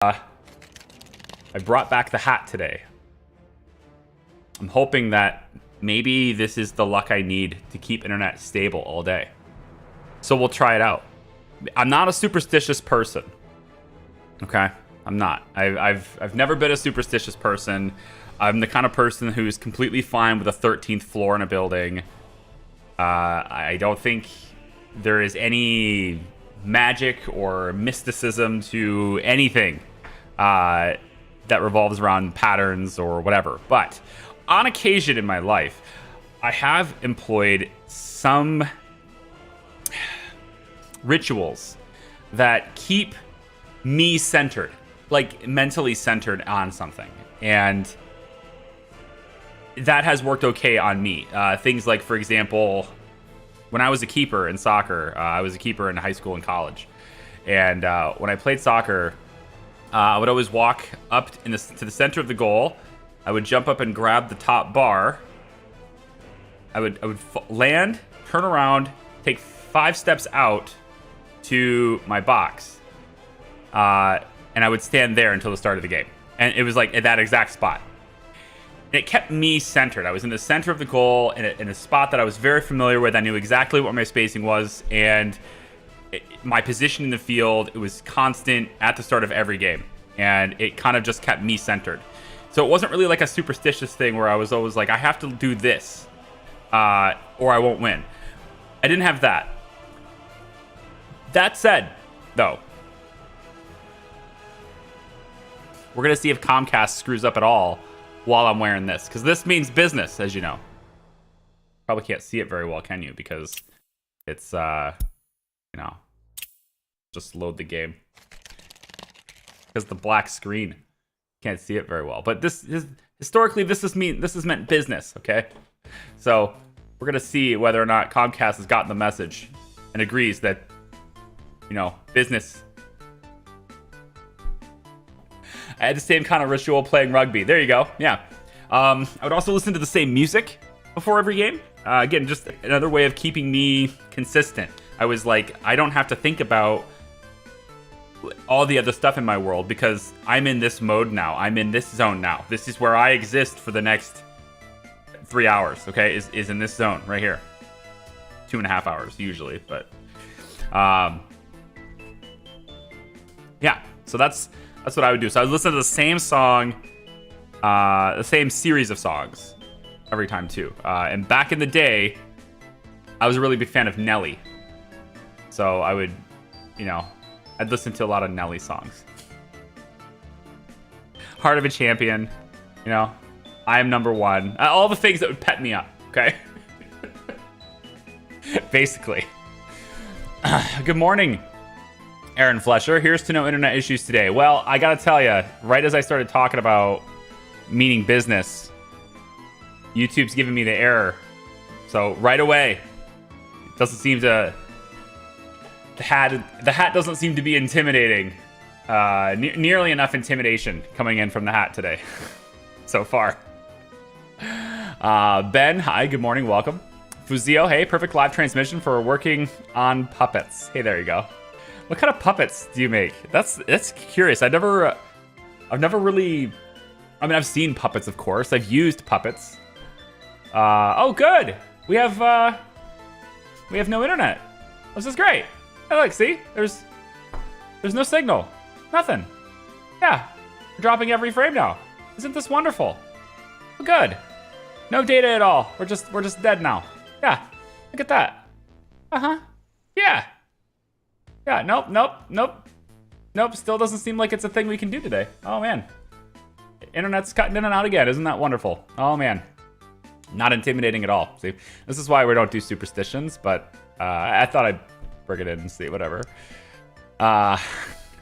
I brought back the hat today. I'm hoping that maybe this is the luck I need to keep internet stable all day. So we'll try it out. I'm not a superstitious person. Okay? I'm not. I've never been a superstitious person. I'm the kind of person who's completely fine with a 13th floor in a building. I don't think there is any magic or mysticism to anything that revolves around patterns or whatever. But on occasion in my life, I have employed some rituals that keep me centered, like mentally centered on something. And that has worked okay on me. Things like, for example, when I was a keeper in soccer, I was a keeper in high school and college. And when I played soccer, I would always walk up to the center of the goal. I would jump up and grab the top bar. I would land, turn around, take 5 steps out to my box. And I would stand there until the start of the game. And it was like at that exact spot. It kept me centered. I was in the center of the goal in a spot that I was very familiar with. I knew exactly what my spacing was, and my position in the field, it was constant at the start of every game, and it kind of just kept me centered. So it wasn't really like a superstitious thing where I was always like, I have to do this or I won't win. I didn't have that. That said, though, we're going to see if Comcast screws up at all while I'm wearing this, because this means business, as you know. Probably can't see it very well, can you? Because it's, just load the game. Because the black screen, can't see it very well. But this is, historically, this has meant business, okay? So we're going to see whether or not Comcast has gotten the message and agrees that, business. I had the same kind of ritual playing rugby. There you go. Yeah. I would also listen to the same music before every game. Again, just another way of keeping me consistent. I was like, I don't have to think about all the other stuff in my world because I'm in this mode now. I'm in this zone now. This is where I exist for the next 3 hours, okay? Is in this zone right here. 2.5 hours usually, but yeah. So that's what I would do. So I would listen to the same song, the same series of songs every time too. And back in the day, I was a really big fan of Nelly. So I would, I'd listen to a lot of Nelly songs. Heart of a Champion, I am number one. All the things that would pep me up, okay? Basically. Good morning, Aaron Flesher. Here's to no internet issues today. Well, I gotta tell you, right as I started talking about meaning business, YouTube's giving me the error. So right away, it doesn't seem to... The hat doesn't seem to be intimidating. Nearly enough intimidation coming in from the hat today so far. Ben, hi, good morning, welcome. Fuzio, hey, perfect live transmission for working on puppets. Hey, there you go. What kind of puppets do you make? That's curious. I've never really... I mean, I've seen puppets, of course. I've used puppets. Oh, good. We have no internet. This is great. I like, see? There's no signal. Nothing. Yeah. We're dropping every frame now. Isn't this wonderful? Well, good. No data at all. We're just dead now. Yeah. Look at that. Uh-huh. Yeah. Yeah, nope. Still doesn't seem like it's a thing we can do today. Oh, man. Internet's cutting in and out again. Isn't that wonderful? Oh, man. Not intimidating at all. See, this is why we don't do superstitions, but I thought I'd bring it in and see, whatever.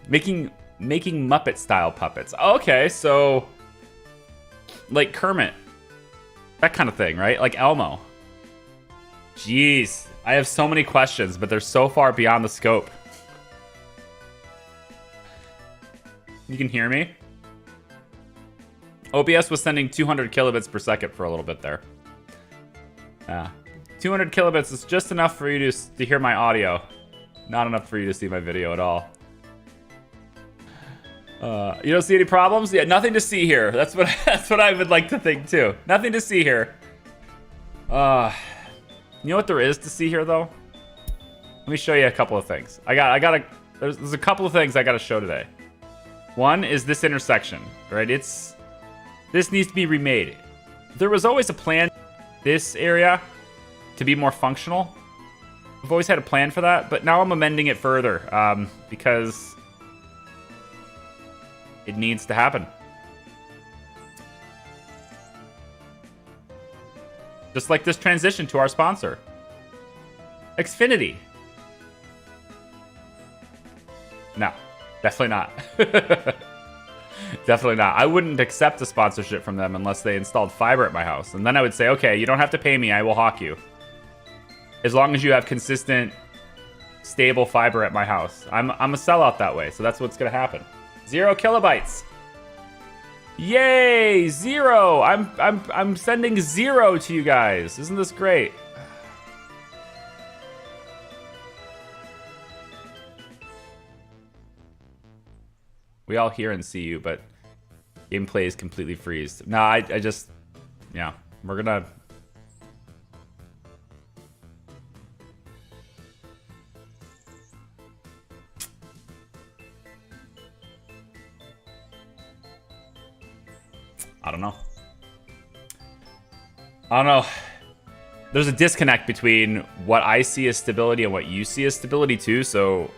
Making Muppet-style puppets. Okay, so like Kermit. That kind of thing, right? Like Elmo. Jeez. I have so many questions, but they're so far beyond the scope. You can hear me? OBS was sending 200 kilobits per second for a little bit there. 200 kilobits is just enough for you to hear my audio. Not enough for you to see my video at all. You don't see any problems? Yeah, nothing to see here. That's what I would like to think too. Nothing to see here. You know what there is to see here though? Let me show you a couple of things. There's a couple of things I gotta show today. One is this intersection, right? This needs to be remade. There was always a plan this area to be more functional. I've always had a plan for that, but now I'm amending it further because it needs to happen. Just like this transition to our sponsor, Xfinity. No, definitely not. Definitely not. I wouldn't accept a sponsorship from them unless they installed fiber at my house. And then I would say, okay, you don't have to pay me. I will hawk you. As long as you have consistent, stable fiber at my house. I'm a sellout that way. So that's what's going to happen. 0 kilobytes. Yay, 0. I'm sending 0 to you guys. Isn't this great? We all hear and see you, but gameplay is completely freezed. No, I just, yeah, we're gonna. I don't know. There's a disconnect between what I see as stability and what you see as stability too. So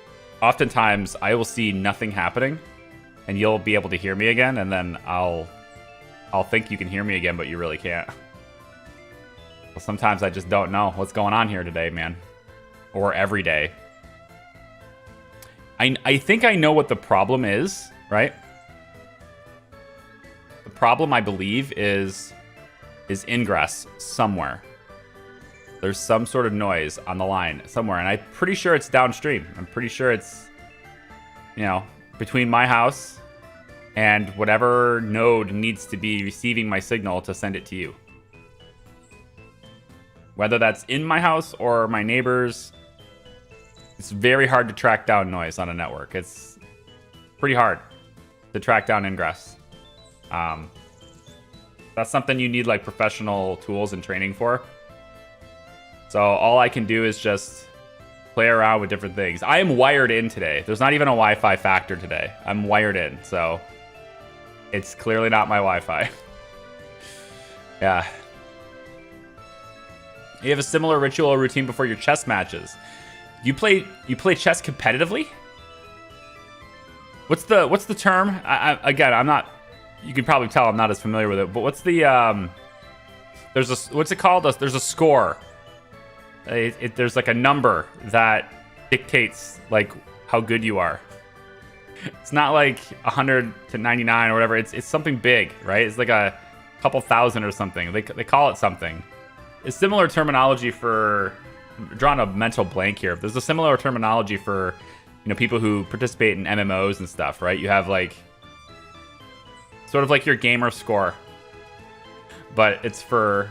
oftentimes I will see nothing happening and you'll be able to hear me again, and then I'll think you can hear me again, but you really can't. Well, sometimes I just don't know what's going on here today, man. Or every day. I think I know what the problem is, right? The problem, I believe, is ingress somewhere. There's some sort of noise on the line somewhere, and I'm pretty sure it's downstream. I'm pretty sure it's, between my house and whatever node needs to be receiving my signal to send it to you. Whether that's in my house or my neighbors, it's very hard to track down noise on a network. It's pretty hard to track down ingress. That's something you need like professional tools and training for. So all I can do is just play around with different things. I am wired in today. There's not even a Wi-Fi factor today. I'm wired in, so it's clearly not my Wi-Fi. Yeah. You have a similar ritual or routine before your chess matches. You play chess competitively? What's the term? Again, I'm not. You can probably tell I'm not as familiar with it. But what's the what's it called? There's a score. There's like a number that dictates like how good you are. It's not like 100 to 99 or whatever. It's something big, right? It's like a couple thousand or something. They call it something. It's similar terminology for. I'm drawing a mental blank here. There's a similar terminology for people who participate in MMOs and stuff, right? You have like sort of like your gamer score, but it's for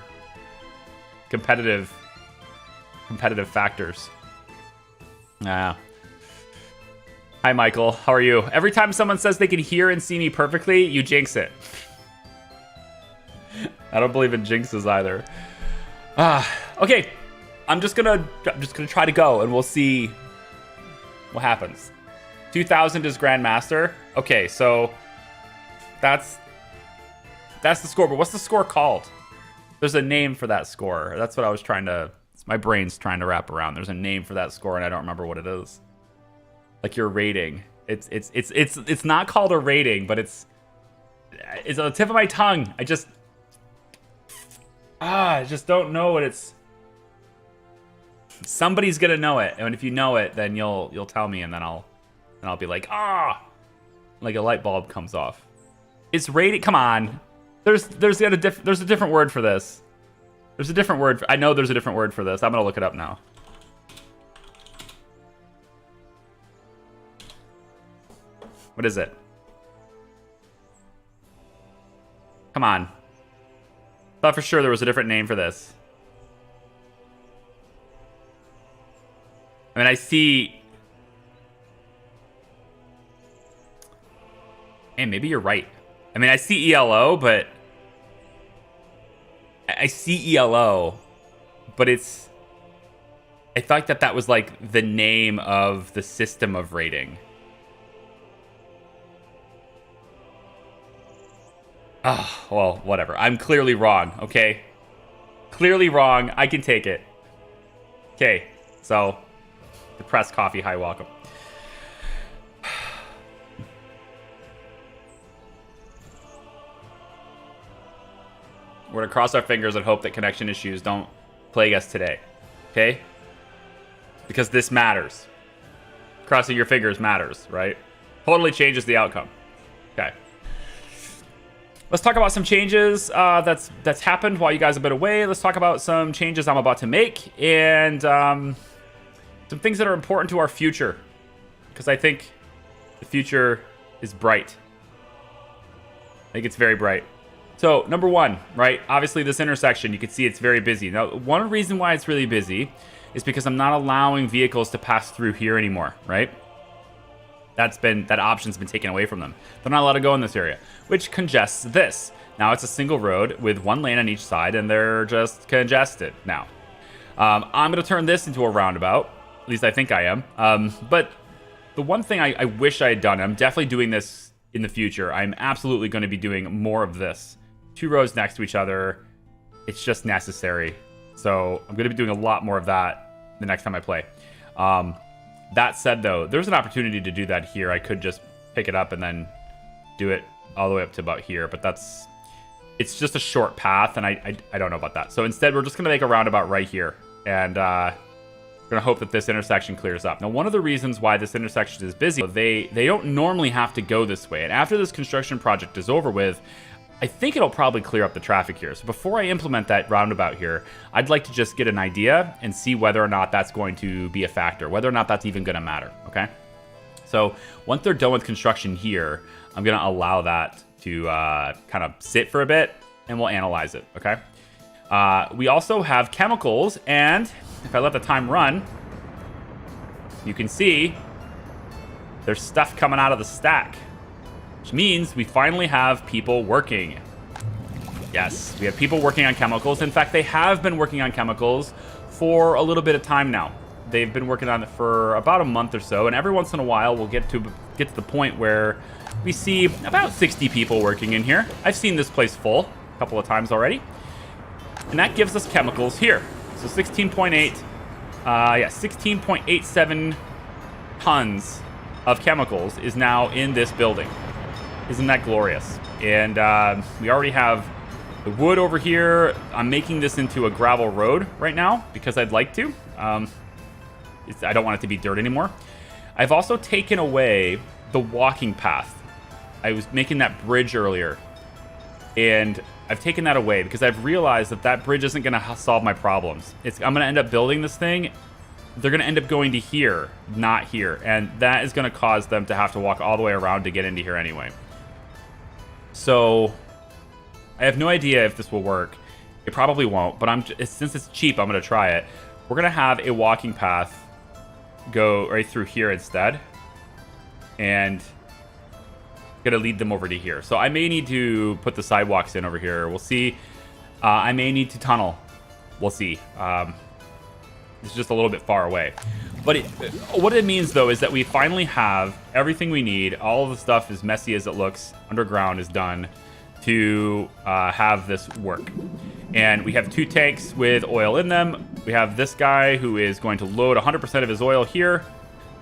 competitive factors. Hi, Michael. How are you? Every time someone says they can hear and see me perfectly, you jinx it. I don't believe in jinxes either. Okay. I'm just gonna try to go, and we'll see what happens. 2000 is Grandmaster. Okay, so that's the score. But what's the score called? There's a name for that score. That's what I was trying to. My brain's trying to wrap around. There's a name for that score, and I don't remember what it is. Like your rating. It's not called a rating, but it's on the tip of my tongue. I just don't know what it's. Somebody's gonna know it, and if you know it, then you'll tell me, and then I'll be like, like a light bulb comes off. It's rated. Come on, there's a different word for this. There's a different word. I know there's a different word for this. I'm gonna look it up now. What is it? Come on. Thought for sure there was a different name for this. I mean, I see. Hey, maybe you're right. I mean, I see ELO, but I see ELO, but it's. I thought that was like the name of the system of rating. Oh, well, whatever. I'm clearly wrong, okay? Clearly wrong. I can take it. Okay, so depressed coffee, hi, welcome. We're gonna cross our fingers and hope that connection issues don't plague us today, okay? Because this matters. Crossing your fingers matters, right? Totally changes the outcome. Okay. Let's talk about some changes that's happened while you guys have been away. Let's talk about some changes I'm about to make and some things that are important to our future, because I think the future is bright. I think it's very bright. So, number one, right? Obviously, this intersection, you can see it's very busy. Now, one reason why it's really busy is because I'm not allowing vehicles to pass through here anymore, right? That option's been taken away from them. They're not allowed to go in this area, which congests this. Now it's a single road with one lane on each side, and they're just congested now. I'm going to turn this into a roundabout. At least I think I am. But the one thing I wish I had done, I'm definitely doing this in the future. I'm absolutely going to be doing more of this. 2 rows next to each other. It's just necessary. So I'm going to be doing a lot more of that the next time I play. That said, though, there's an opportunity to do that here. I could just pick it up and then do it all the way up to about here, but it's just a short path, and I don't know about that. So instead, we're just going to make a roundabout right here, and we're going to hope that this intersection clears up. Now, one of the reasons why this intersection is busy, they don't normally have to go this way, and after this construction project is over with, I think it'll probably clear up the traffic here. So before I implement that roundabout here, I'd like to just get an idea and see whether or not that's going to be a factor, whether or not that's even going to matter, okay? So once they're done with construction here, I'm going to allow that to kind of sit for a bit, and we'll analyze it, okay? We also have chemicals, and if I let the time run, you can see there's stuff coming out of the stack. Which means we finally have people working. Yes, we have people working on chemicals. In fact, they have been working on chemicals for a little bit of time now. They've been working on it for about a month or so, and every once in a while we'll get to the point where we see about 60 people working in here. I've seen this place full a couple of times already. And that gives us chemicals here. So 16.87 tons of chemicals is now in this building. Isn't that glorious? And we already have the wood over here. I'm making this into a gravel road right now because I'd like to. I don't want it to be dirt anymore. I've also taken away the walking path. I was making that bridge earlier, and I've taken that away because I've realized that bridge isn't going to solve my problems. I'm going to end up building this thing. They're going to end up going to here, not here, and that is going to cause them to have to walk all the way around to get into here anyway. So I have no idea if this will work. It probably won't, but since it's cheap, I'm going to try it. We're going to have a walking path go right through here instead, and going to lead them over to here. So I may need to put the sidewalks in over here. We'll see. I may need to tunnel. We'll see. It's just a little bit far away. But what it means, though, is that we finally have everything we need. All of the stuff, as messy as it looks, underground is done to have this work. And we have 2 tanks with oil in them. We have this guy who is going to load 100% of his oil here.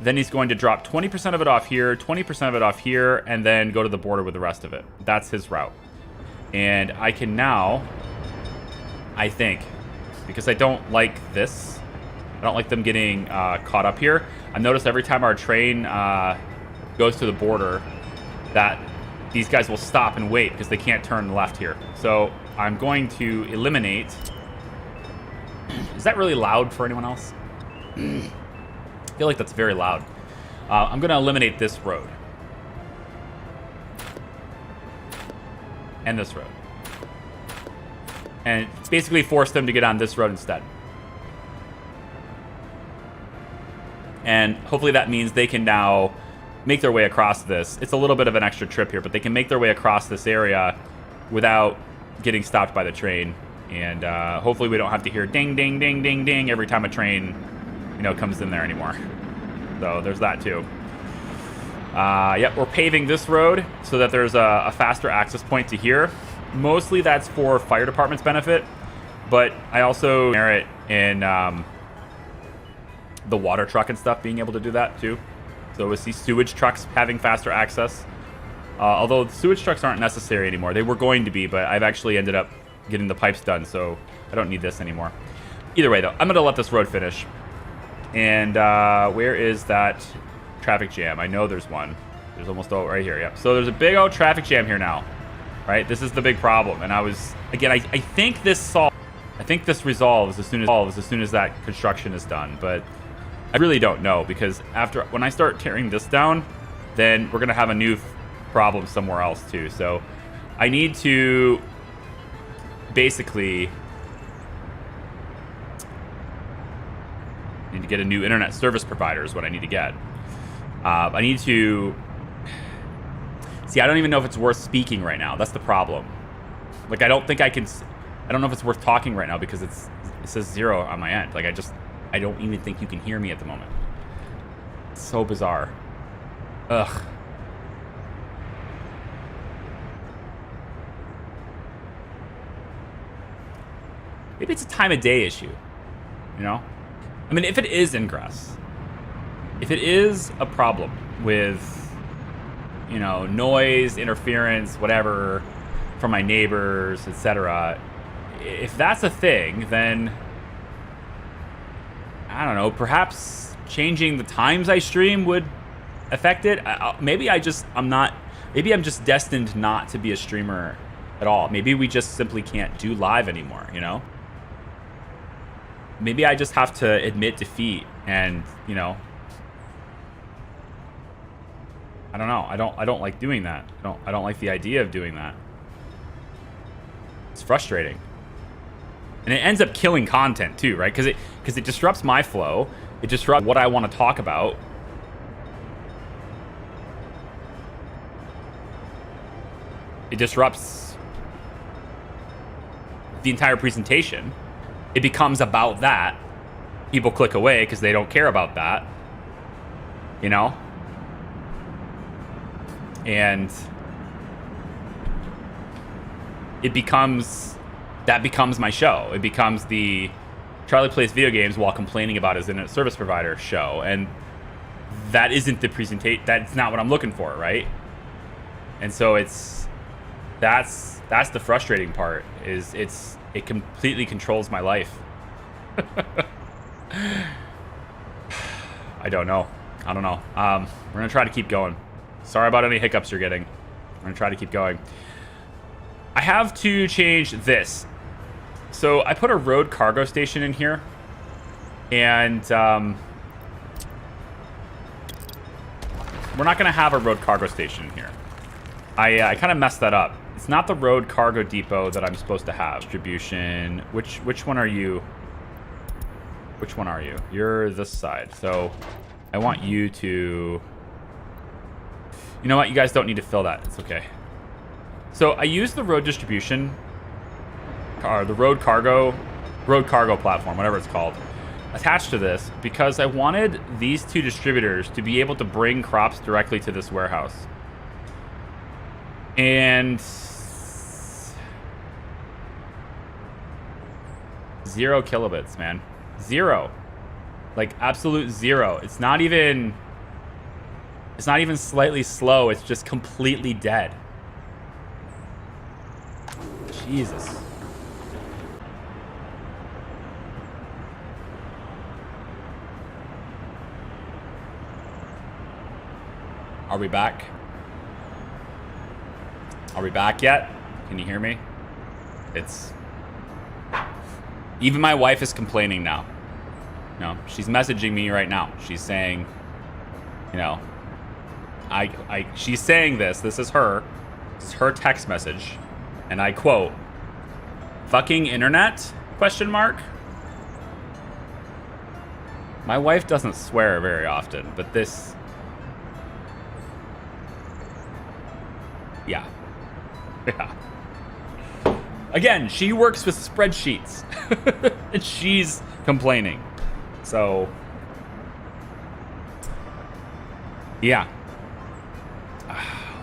Then he's going to drop 20% of it off here, 20% of it off here, and then go to the border with the rest of it. That's his route. And I can now, I think, because I don't like this, I don't like them getting caught up here. I've noticed every time our train goes to the border that these guys will stop and wait because they can't turn left here. So I'm going to eliminate... Is that really loud for anyone else? I feel like that's very loud. I'm going to eliminate this road. And this road. And it's basically force them to get on this road instead. And hopefully that means they can now make their way across this. It's a little bit of an extra trip here, but they can make their way across this area without getting stopped by the train. And hopefully we don't have to hear ding, ding, ding, ding, ding every time a train, comes in there anymore. So there's that too. Yep, we're paving this road so that there's a faster access point to here. Mostly that's for fire department's benefit, but I also merit in the water truck and stuff being able to do that too. So with these sewage trucks having faster access, although the sewage trucks aren't necessary anymore. They were going to be, but I've actually ended up getting the pipes done, so I don't need this anymore. Either way, though, I'm going to let this road finish. And where is that traffic jam? I know there's one. There's almost right here, yep. So there's a big old traffic jam here now, right? This is the big problem. And I think this resolves as soon as that construction is done. But I really don't know, because when I start tearing this down, then we're going to have a new problem somewhere else too. So I need to basically get a new internet service provider is what I need to get. I need to see. I don't even know if it's worth speaking right now. That's the problem. Like, I don't know if it's worth talking right now because it says 0 on my end. Like, I don't even think you can hear me at the moment. It's so bizarre. Ugh. Maybe it's a time of day issue, I mean, if it is ingress, if it is a problem with, noise, interference, whatever, from my neighbors, etc., if that's a thing, then, I don't know, perhaps changing the times I stream would affect it. Maybe I'm just destined not to be a streamer at all. Maybe we just simply can't do live anymore, Maybe I just have to admit defeat and, I don't know. I don't like doing that. I don't like the idea of doing that. It's frustrating. And it ends up killing content too, right? Because it disrupts my flow. It disrupts what I want to talk about. It disrupts the entire presentation. It becomes about that. People click away because they don't care about that. And that becomes my show. It becomes the Charlie plays video games while complaining about his internet service provider show. And that isn't the presentation. That's not what I'm looking for, right? And so that's the frustrating part, is it completely controls my life. I don't know. We're gonna try to keep going. Sorry about any hiccups you're getting. We're gonna try to keep going. I have to change this. So I put a road cargo station in here, and we're not gonna have a road cargo station in here. I kind of messed that up. It's not the road cargo depot that I'm supposed to have. Distribution. Which one are you? Which one are you? You're this side. So I want you to... You know what? You guys don't need to fill that. It's okay. So I use the road distribution, or the road cargo platform, whatever it's called, attached to this because I wanted these two distributors to be able to bring crops directly to this warehouse. And 0 kilobits, man. 0. Like, absolute 0. It's not even slightly slow. It's just completely dead. Jesus. Are we back? Are we back yet? Can you hear me? Even my wife is complaining now. No, she's messaging me right now. She's saying, she's saying this is her text message. And I quote, "Fucking internet?" ? My wife doesn't swear very often, but this Yeah. Yeah. Again, she works with spreadsheets. And she's complaining. So, yeah.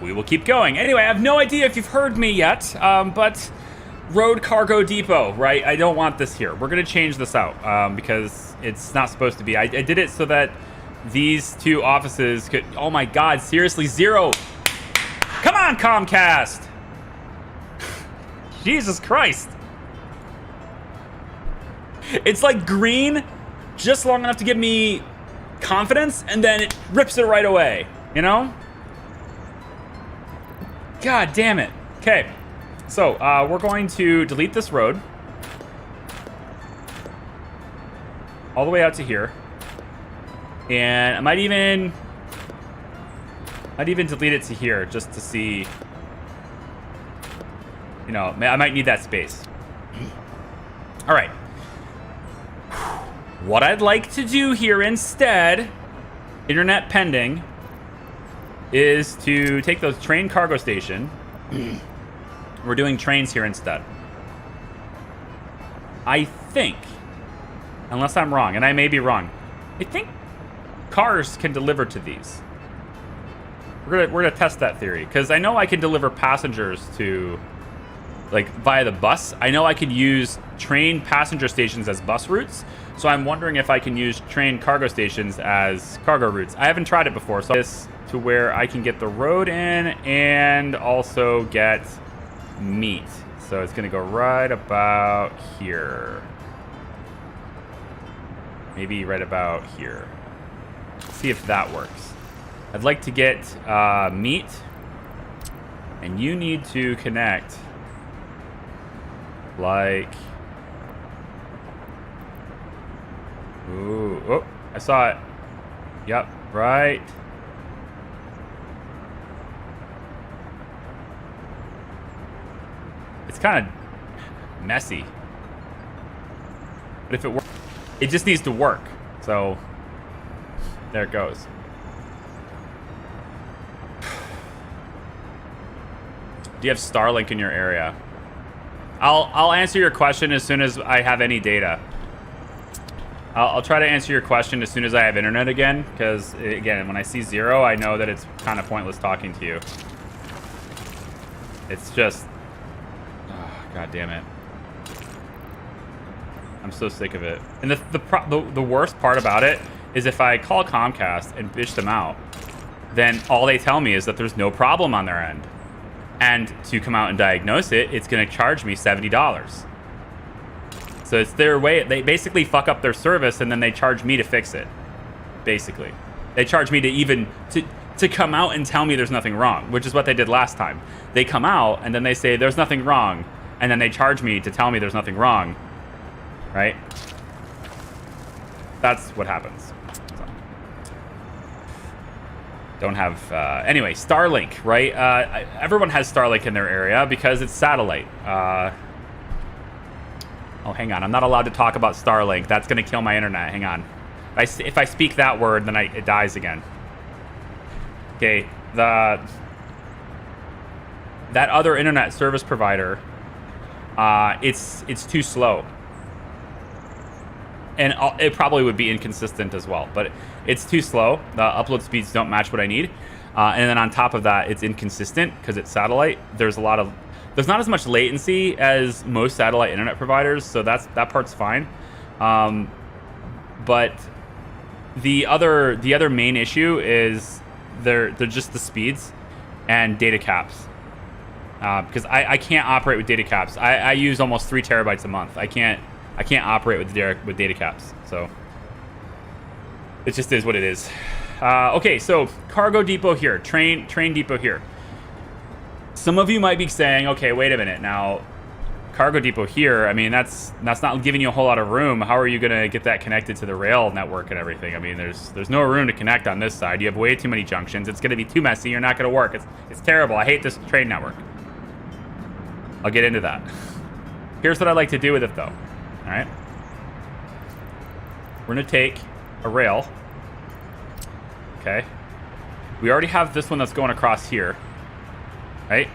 We will keep going. Anyway, I have no idea if you've heard me yet, but Road Cargo Depot, right? I don't want this here. We're going to change this out because it's not supposed to be. I did it so that these two offices could... Oh my God, seriously, Zero. Come on, Comcast. Jesus Christ. It's like green, just long enough to give me confidence, and then it rips it right away, you know? God damn it. Okay, so we're going to delete this road all the way out to here, and I might even delete it to here just to see. You know, I might need that space. All right. What I'd like to do here instead, internet pending, is to take those train cargo station. We're doing trains here instead. I think, unless I'm wrong, and I may be wrong, I think cars can deliver to these. We're gonna test that theory, because I know I can deliver passengers to, like, via the bus. I know I could use train passenger stations as bus routes, so I'm wondering if I can use train cargo stations as cargo routes. I haven't tried it before, so this to where I can get the road in and also get meat. So it's gonna go right about here. Maybe right about here. Let's see if that works. I'd like to get meat, and you need to connect like... Ooh, oh, I saw it. Yep, right. It's kind of messy. But if it works, it just needs to work. So, there it goes. Do you have Starlink in your area? I'll answer your question as soon as I have any data. I'll try to answer your question as soon as I have internet again, because, again, when I see zero, I know that it's kind of pointless talking to you. It's just... Oh, God damn it. I'm so sick of it. And the worst part about it is if I call Comcast and bitch them out, then all they tell me is that there's no problem on their end. And to come out and diagnose it, it's going to charge me $70. So it's their way. They basically fuck up their service, and then they charge me to fix it. Basically, they charge me to even to come out and tell me there's nothing wrong, which is what they did last time. They come out and then they say there's nothing wrong, and then they charge me to tell me there's nothing wrong. Right? That's what happens. So. Don't have anyway. Starlink, right? Everyone has Starlink in their area because it's satellite. Oh, hang on. I'm not allowed to talk about Starlink. That's going to kill my internet. Hang on. If I speak that word, then it dies again. Okay. That other internet service provider, it's too slow. And it probably would be inconsistent as well. But it's too slow. The upload speeds don't match what I need. And then on top of that, it's inconsistent because it's satellite. There's not as much latency as most satellite internet providers, so that part's fine. But the other main issue is they're just the speeds and data caps. Because I can't operate with data caps. I use almost 3 terabytes a month. I can't operate with data caps. So it just is what it is. Okay, so cargo depot here, train depot here. Some of you might be saying, okay, wait a minute. Now, cargo depot here, I mean, that's not giving you a whole lot of room. How are you going to get that connected to the rail network and everything? I mean, there's no room to connect on this side. You have way too many junctions. It's going to be too messy. You're not going to work. It's terrible. I hate this train network. I'll get into that. Here's what I like to do with it, though. All right? We're going to take a rail. Okay? We already have this one that's going across here. right?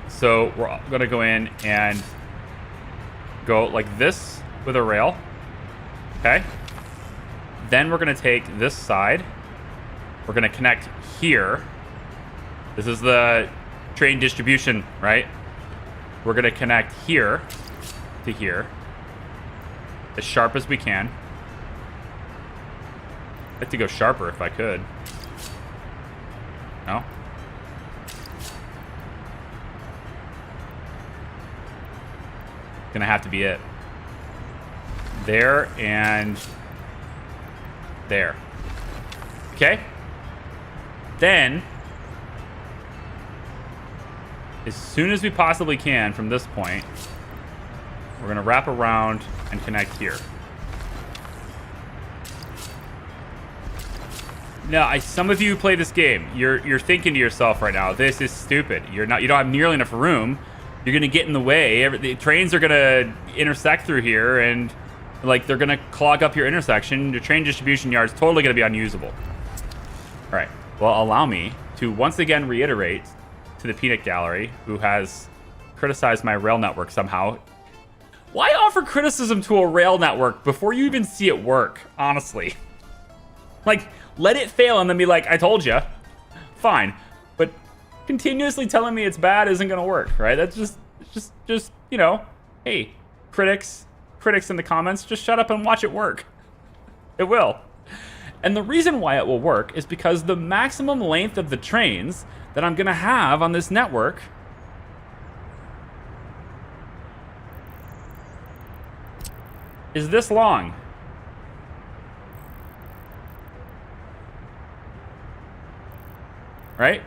So we're going to go in and go like this with a rail, okay? Then we're going to take this side. We're going to connect here. This is the train distribution, right? We're going to connect here to here as sharp as we can. I'd like to go sharper if I could. No? Gonna have to be it. There and there. Okay? Then, as soon as we possibly can from this point, we're gonna wrap around and connect here. Now, some of you play this game. You're thinking to yourself right now, this is stupid. You don't have nearly enough room. You're gonna get in the way. The trains are gonna intersect through here, and like they're gonna clog up your intersection. Your train distribution yard is totally gonna be unusable. All right. Well, allow me to once again reiterate to the peanut gallery, who has criticized my rail network somehow. Why offer criticism to a rail network before you even see it work? Honestly, like, let it fail and then be like, I told you. Fine. But continuously telling me it's bad isn't going to work, right? That's just, you know, hey, critics in the comments, just shut up and watch it work. It will. And the reason why it will work is because the maximum length of the trains that I'm going to have on this network is this long. Right?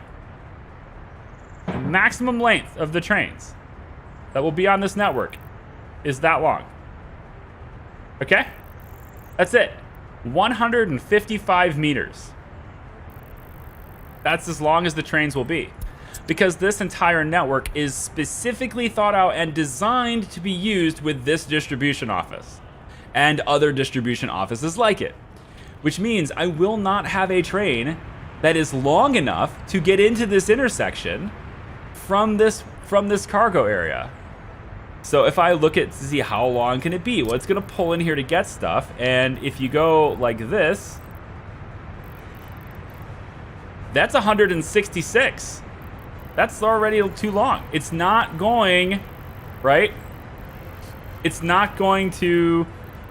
The maximum length of the trains that will be on this network is that long. Okay? That's it. 155 meters. That's as long as the trains will be. Because this entire network is specifically thought out and designed to be used with this distribution office and other distribution offices like it. Which means I will not have a train that is long enough to get into this intersection from this cargo area. So if I look at to see how long can it be, well, it's gonna pull in here to get stuff, and if you go like this, that's 166. That's already too long. It's not going, right? It's not going to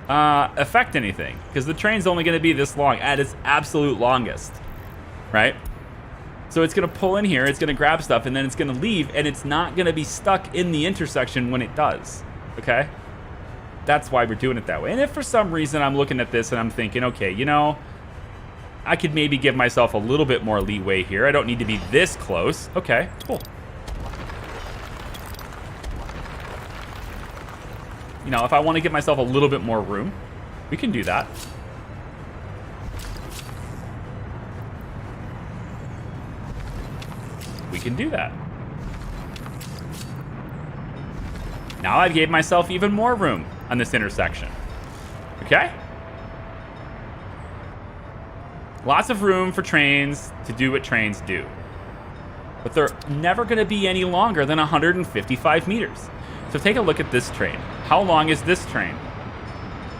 affect anything because the train's only gonna be this long at its absolute longest. Right? So it's going to pull in here, it's going to grab stuff, and then it's going to leave, and it's not going to be stuck in the intersection when it does. Okay? That's why we're doing it that way. And if for some reason I'm looking at this and I'm thinking, okay, you know, I could maybe give myself a little bit more leeway here. I don't need to be this close. Okay, cool. You know, if I want to give myself a little bit more room, we can do that. We can do that. Now I gave myself even more room on this intersection. Okay? Lots of room for trains to do what trains do. But they're never going to be any longer than 155 meters. So take a look at this train. How long is this train?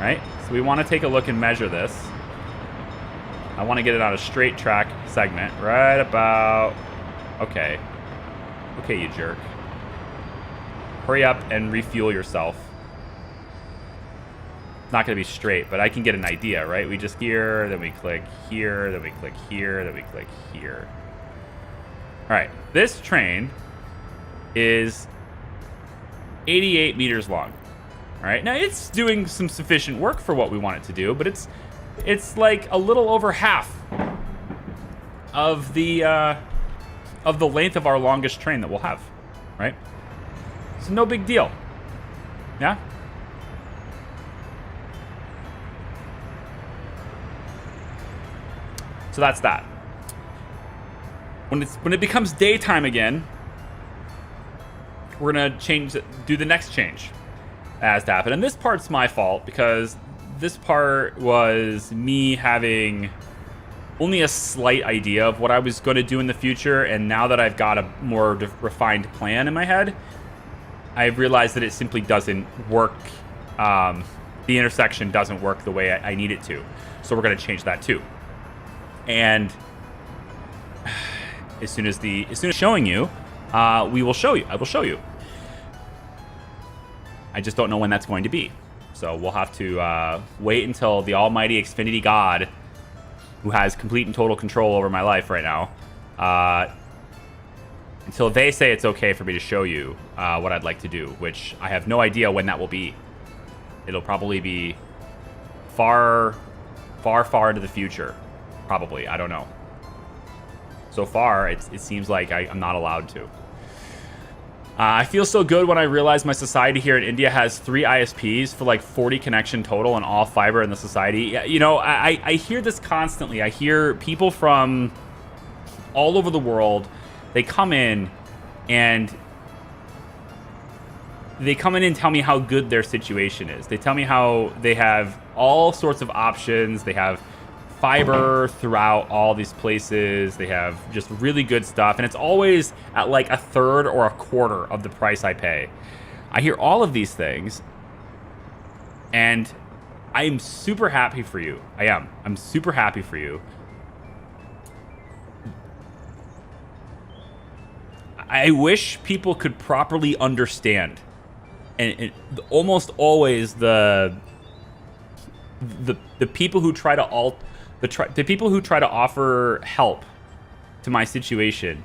Right? So we want to take a look and measure this. I want to get it on a straight track segment. Right about... Okay. Okay, you jerk. Hurry up and refuel yourself. Not going to be straight, but I can get an idea, right? We just here, then we click here, then we click here, then we click here. All right. This train is 88 meters long. All right. Now, it's doing some sufficient work for what we want it to do, but it's like a little over half of the length of our longest train that we'll have, right? It's no big deal. Yeah? So that's that. When it becomes daytime again, we're gonna do the next change that has to happen. And this part's my fault because this part was me having only a slight idea of what I was going to do in the future, and now that I've got a more refined plan in my head, I've realized that it simply doesn't work. The intersection doesn't work the way I need it to, so we're going to change that too. And as soon as showing you, we will show you. I will show you. I just don't know when that's going to be, so we'll have to wait until the almighty Xfinity God, who has complete and total control over my life right now, until they say it's okay for me to show you what I'd like to do, which I have no idea when that will be. It'll probably be far, far, far into the future. Probably. I don't know. So far, it seems like I'm not allowed to. I feel so good when I realize my society here in India has 3 ISPs for like 40 connection total and all fiber in the society. You know, I hear this constantly. I hear people from all over the world. They come in and tell me how good their situation is. They tell me how they have all sorts of options. They have fiber throughout all these places. They have just really good stuff. And it's always at like a third or a quarter of the price I pay. I hear all of these things. And I am super happy for you. I am. I'm super happy for you. I wish people could properly understand. And almost always the people who try to the people who try to offer help to my situation,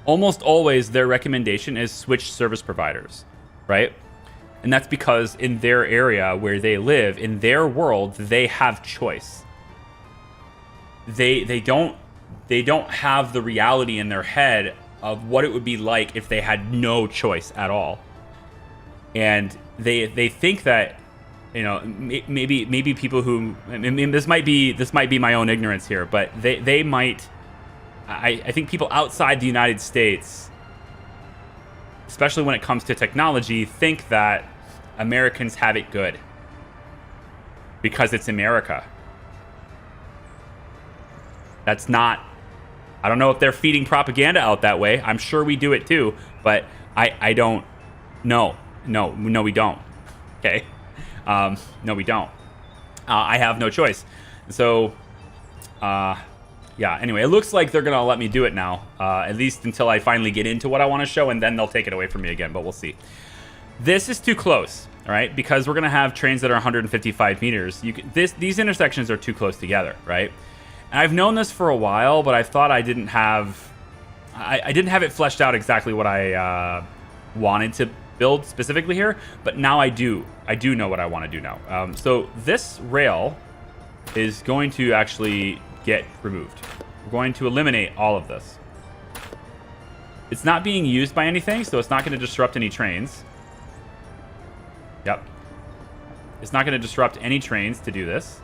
almost always their recommendation is switch service providers, right? And that's because in their area where they live, in their world, they have choice. They don't have the reality in their head of what it would be like if they had no choice at all. And they think that, you know, maybe people who, I mean, this might be my own ignorance here, but they might, I think people outside the United States, especially when it comes to technology, think that Americans have it good because it's America. That's not, I don't know if they're feeding propaganda out that way. I'm sure we do it too, but I don't. No, we don't. Okay, no, we don't. I have no choice. So, yeah. Anyway, it looks like they're gonna let me do it now, at least until I finally get into what I want to show, and then they'll take it away from me again. But we'll see. This is too close, all right? Because we're gonna have trains that are 155 meters. These intersections are too close together, right? And I've known this for a while, but I thought I didn't have it fleshed out exactly what I wanted to build specifically here, but now I do. I do know what I want to do now. So this rail is going to actually get removed. We're going to eliminate all of this. It's not being used by anything, so it's not going to disrupt any trains. Yep. It's not going to disrupt any trains to do this.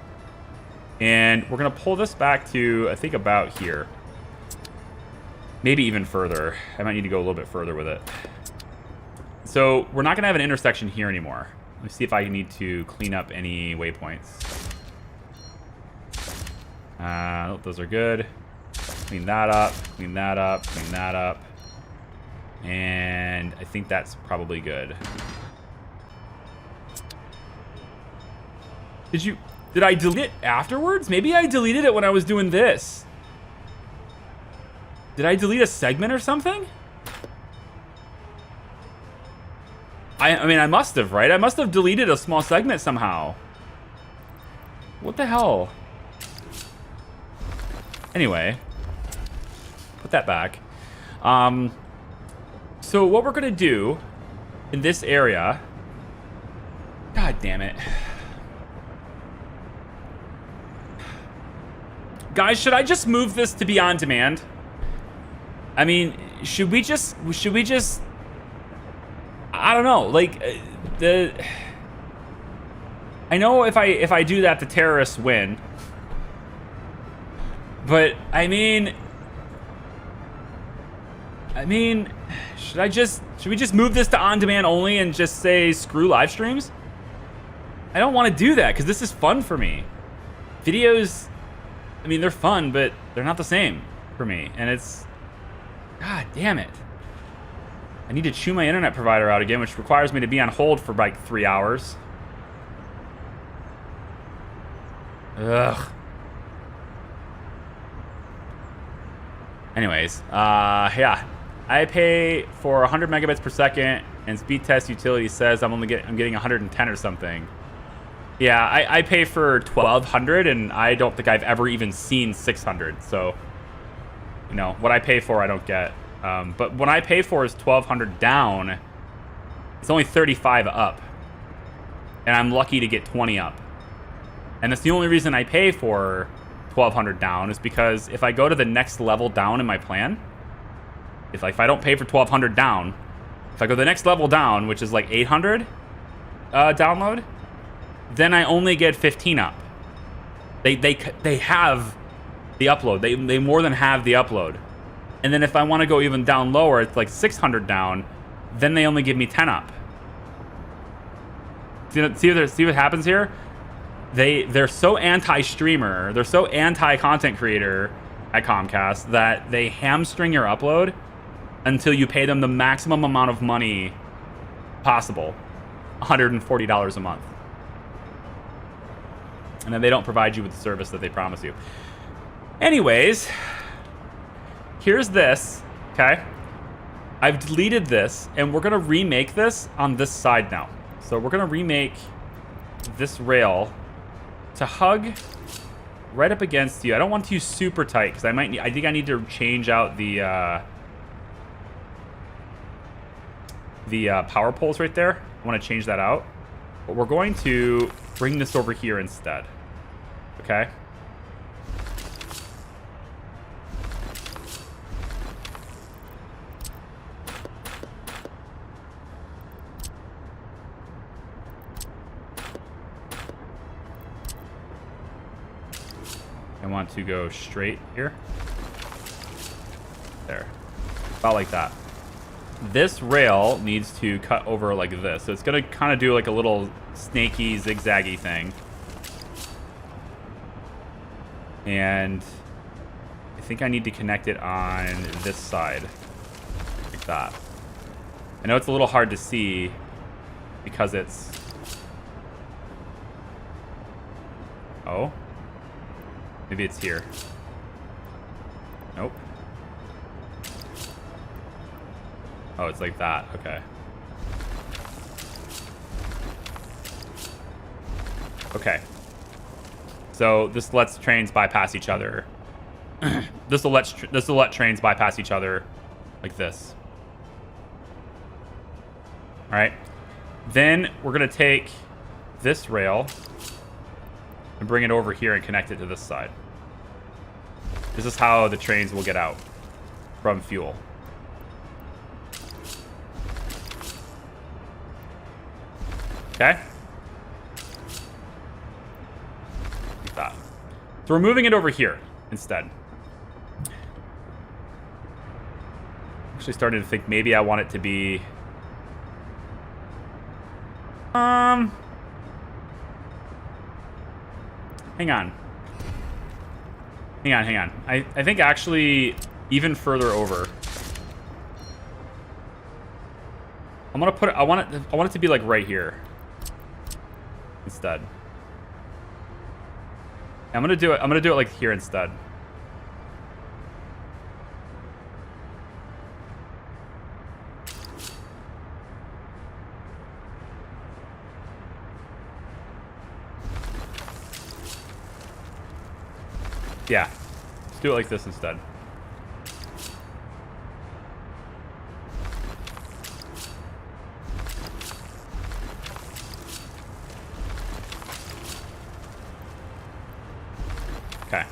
And we're going to pull this back to, I think, about here. Maybe even further. I might need to go a little bit further with it. So we're not going to have an intersection here anymore. Let me see if I need to clean up any waypoints. Those are good. Clean that up, clean that up, clean that up. And I think that's probably good. Did I delete it afterwards? Maybe I deleted it when I was doing this. Did I delete a segment or something? I mean, I must have, right? I must have deleted a small segment somehow. What the hell? Anyway, put that back. So what we're gonna do in this area, God damn it. Guys, should I just move this to be on demand? I mean, should we just I don't know, like I know if I do that, the terrorists win. But I mean, should we just move this to on demand only and just say screw live streams? I don't want to do that because this is fun for me. videos, I mean, they're fun, but they're not the same for me. And it's, God damn it. I need to chew my internet provider out again, which requires me to be on hold for like 3 hours. Ugh. Anyways, yeah. I pay for 100 megabits per second, and speed test utility says I'm getting 110 or something. Yeah, I pay for 1200, and I don't think I've ever even seen 600. So, you know, what I pay for, I don't get. But when I pay for is 1200 down, it's only 35 up, and I'm lucky to get 20 up. And that's the only reason I pay for 1200 down, is because if I go to the next level down in my plan, if I don't pay for 1200 down, if I go the next level down, which is like 800 download, then I only get 15 up. They have the upload. They more than have the upload. And then if I want to go even down lower, it's like 600 down, then they only give me 10 up. See what happens here? They're so anti-streamer, they're so anti-content creator at Comcast that they hamstring your upload until you pay them the maximum amount of money possible, $140 a month. And then they don't provide you with the service that they promise you. Anyways, here's this, okay? I've deleted this, and we're gonna remake this on this side now. So we're gonna remake this rail to hug right up against you. I don't want you super tight, because I think I need to change out the power poles right there. I want to change that out. But we're going to bring this over here instead. Okay? I want to go straight here. There. About like that. This rail needs to cut over like this. So it's going to kind of do like a little snaky, zigzaggy thing. And I think I need to connect it on this side. Like that. I know it's a little hard to see because it's... Oh. Maybe it's here. Nope. Oh, it's like that. Okay. Okay. So this lets trains bypass each other. This will let trains bypass each other like this. All right. Then we're gonna take this rail and bring it over here and connect it to this side. This is how the trains will get out from fuel. Okay? Like that. So we're moving it over here instead. Actually starting to think maybe I want it to be... Hang on. Hang on. I think actually even further over. I'm gonna put it, I want it to be like right here instead. I'm gonna do it like here instead. Yeah, let's do it like this instead. Okay.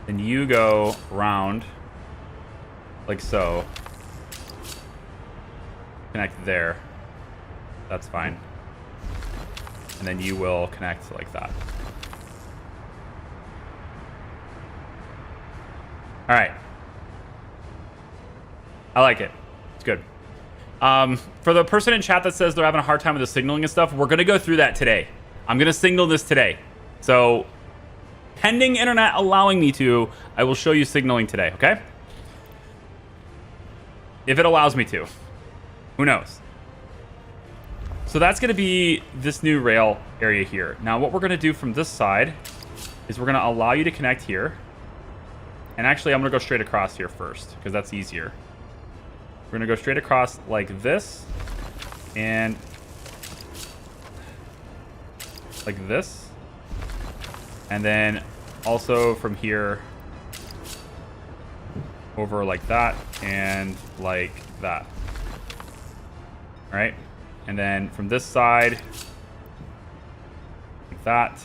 Then you go round like so. Connect there. That's fine. And then you will connect like that. All right. I like it. It's good. For the person in chat that says they're having a hard time with the signaling and stuff, we're going to go through that today. I'm going to signal this today. So pending internet allowing me to, I will show you signaling today, okay? If it allows me to. Who knows? So that's going to be this new rail area here. Now what we're going to do from this side is we're going to allow you to connect here. And actually I'm going to go straight across here first because that's easier. We're going to go straight across like this and like this. And then also from here over like that and like that. All right. And then from this side, like that,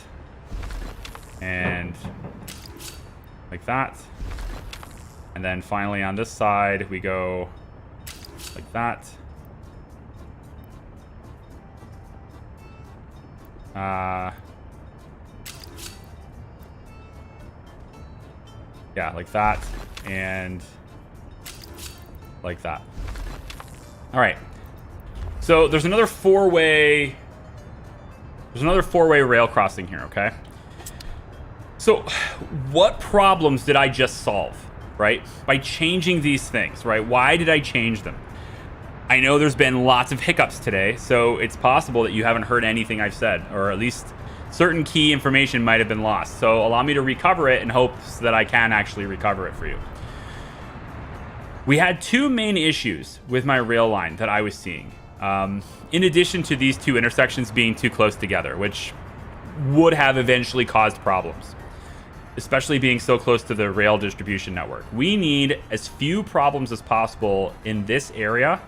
and like that. And then finally on this side, we go like that. Yeah, like that, and like that. All right. So there's another four-way rail crossing here, okay? So what problems did I just solve, right? By changing these things, right? Why did I change them? I know there's been lots of hiccups today, so it's possible that you haven't heard anything I've said, or at least certain key information might have been lost. So allow me to recover it in hopes that I can actually recover it for you. We had two main issues with my rail line that I was seeing. In addition to these two intersections being too close together, which would have eventually caused problems, especially being so close to the rail distribution network. We need as few problems as possible in this area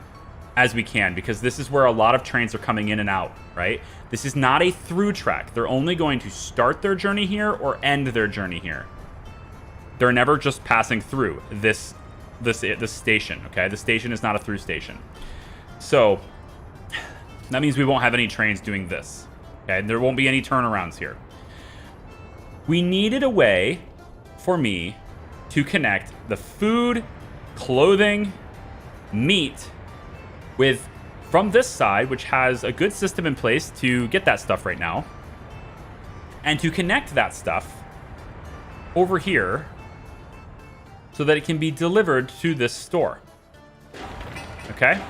as we can, because this is where a lot of trains are coming in and out, right? This is not a through track. They're only going to start their journey here or end their journey here. They're never just passing through this station, okay? The station is not a through station. So that means we won't have any trains doing this, okay? There won't be any turnarounds here. We needed a way for me to connect the food, clothing, meat with from this side, which has a good system in place to get that stuff right now, and to connect that stuff over here so that it can be delivered to this store. Okay?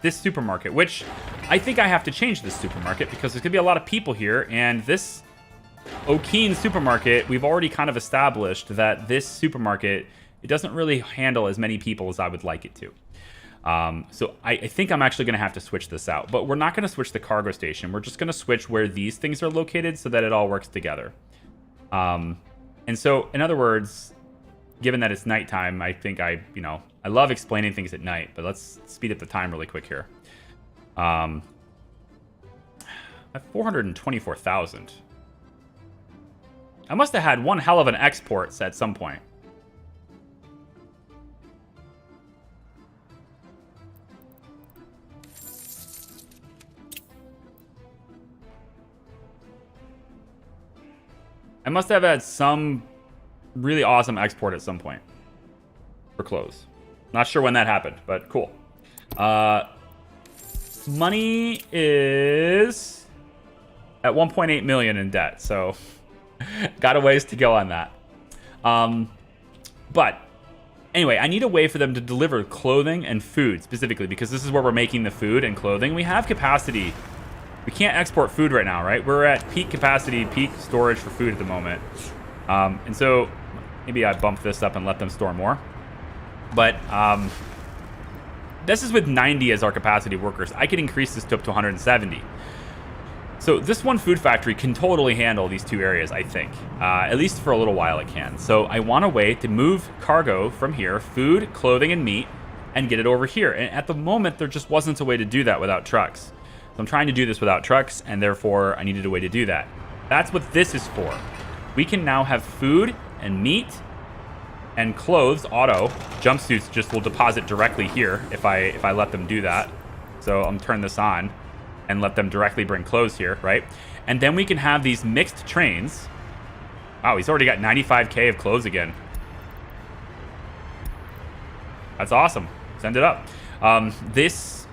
This supermarket, which I think I have to change this supermarket because there's gonna be a lot of people here, and this O'Keen supermarket, we've already kind of established that this supermarket, it doesn't really handle as many people as I would like it to. So I think I'm actually going to have to switch this out, but we're not going to switch the cargo station. We're just going to switch where these things are located so that it all works together. And so, in other words, given that it's nighttime, I think I love explaining things at night, but let's speed up the time really quick here. I have 424,000. I must have had one hell of an export at some point. I must have had some really awesome export at some point for clothes. Not sure when that happened, but cool. Money is at 1.8 million in debt, so got a ways to go on that. But anyway, I need a way for them to deliver clothing and food specifically, because this is where we're making the food and clothing. We have capacity. We can't export food right now, right? We're at peak capacity, peak storage for food at the moment. And so maybe I bump this up and let them store more. But this is with 90 as our capacity workers. I could increase this to up to 170. So this one food factory can totally handle these two areas, I think. At least for a little while it can. So I want a way to move cargo from here, food, clothing, and meat, and get it over here. And at the moment, there just wasn't a way to do that without trucks. So I'm trying to do this without trucks, and therefore I needed a way to do that. That's what this is for. We can now have food and meat and clothes, auto. Jumpsuits just will deposit directly here if I let them do that. So I'm turn this on and let them directly bring clothes here, right? And then we can have these mixed trains. Wow, he's already got 95K of clothes again. That's awesome. Send it up. This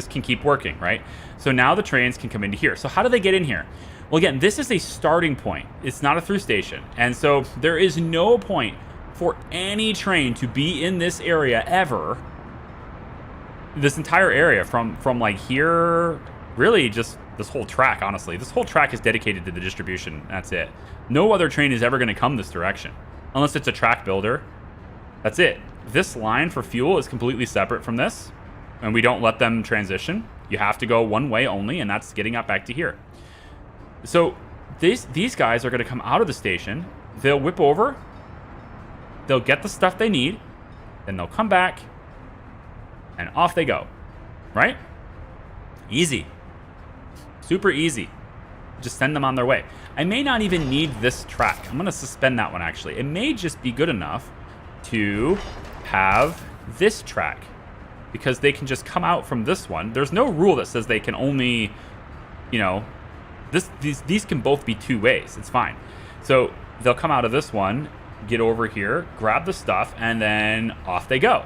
can keep working, right? So now the trains can come into here. So how do they get in here? Well, again, this is a starting point. It's not a through station. And so there is no point for any train to be in this area ever. This entire area from like here, really just this whole track, honestly. This whole track is dedicated to the distribution. That's it. No other train is ever going to come this direction. Unless it's a track builder. That's it. This line for fuel is completely separate from this. And we don't let them transition. You have to go one way only, and that's getting up back to here. So these guys are going to come out of the station. They'll whip over. They'll get the stuff they need. Then they'll come back. And off they go. Right? Easy. Super easy. Just send them on their way. I may not even need this track. I'm going to suspend that one, actually. It may just be good enough to have this track. Because they can just come out from this one. There's no rule that says they can only, you know, these can both be two ways. It's fine. So they'll come out of this one, get over here, grab the stuff, and then off they go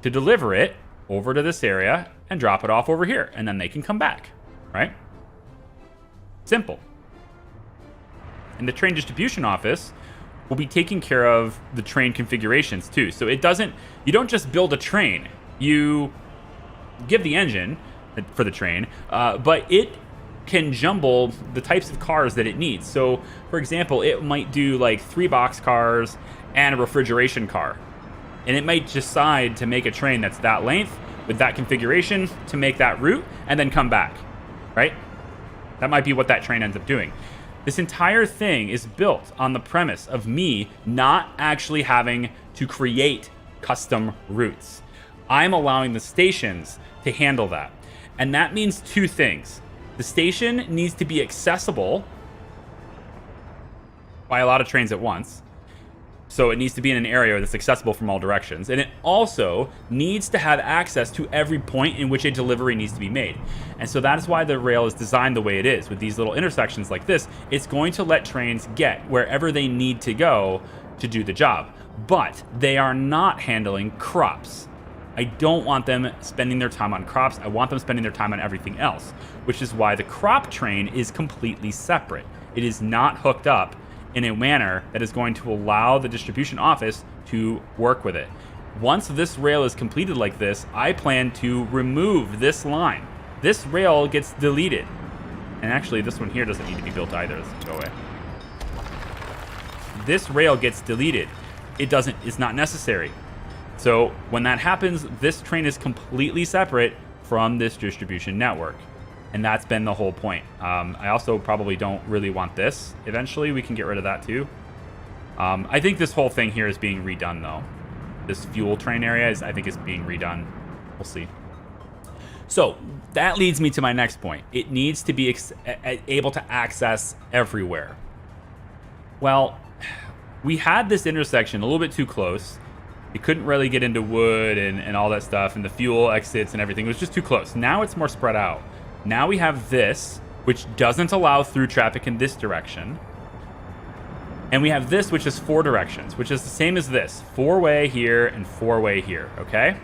to deliver it over to this area and drop it off over here. And then they can come back, right? Simple. And the train distribution office will be taking care of the train configurations too. So it doesn't, you don't just build a train. You give the engine for the train, but it can jumble the types of cars that it needs. So, for example, it might do like 3 boxcars and a refrigeration car. And it might decide to make a train that's that length with that configuration to make that route and then come back, right? That might be what that train ends up doing. This entire thing is built on the premise of me not actually having to create custom routes. I'm allowing the stations to handle that. And that means 2 things. The station needs to be accessible by a lot of trains at once. So it needs to be in an area that's accessible from all directions. And it also needs to have access to every point in which a delivery needs to be made. And so that is why the rail is designed the way it is. With these little intersections like this, it's going to let trains get wherever they need to go to do the job. But they are not handling crops. I don't want them spending their time on crops. I want them spending their time on everything else, which is why the crop train is completely separate. It is not hooked up in a manner that is going to allow the distribution office to work with it. Once this rail is completed like this, I plan to remove this line. This rail gets deleted. And actually, this one here doesn't need to be built either. Let's go away. This rail gets deleted. It's not necessary. So when that happens, this train is completely separate from this distribution network. And that's been the whole point. I also probably don't really want this. Eventually, we can get rid of that too. I think this whole thing here is being redone, though. This fuel train area, I think, is being redone. We'll see. So that leads me to my next point. It needs to be able to access everywhere. Well, we had this intersection a little bit too close. You couldn't really get into wood and all that stuff, and the fuel exits and everything. It was just too close. Now it's more spread out. Now we have this, which doesn't allow through traffic in this direction. And we have this, which is 4 directions, which is the same as this. 4-way here and 4-way here, okay?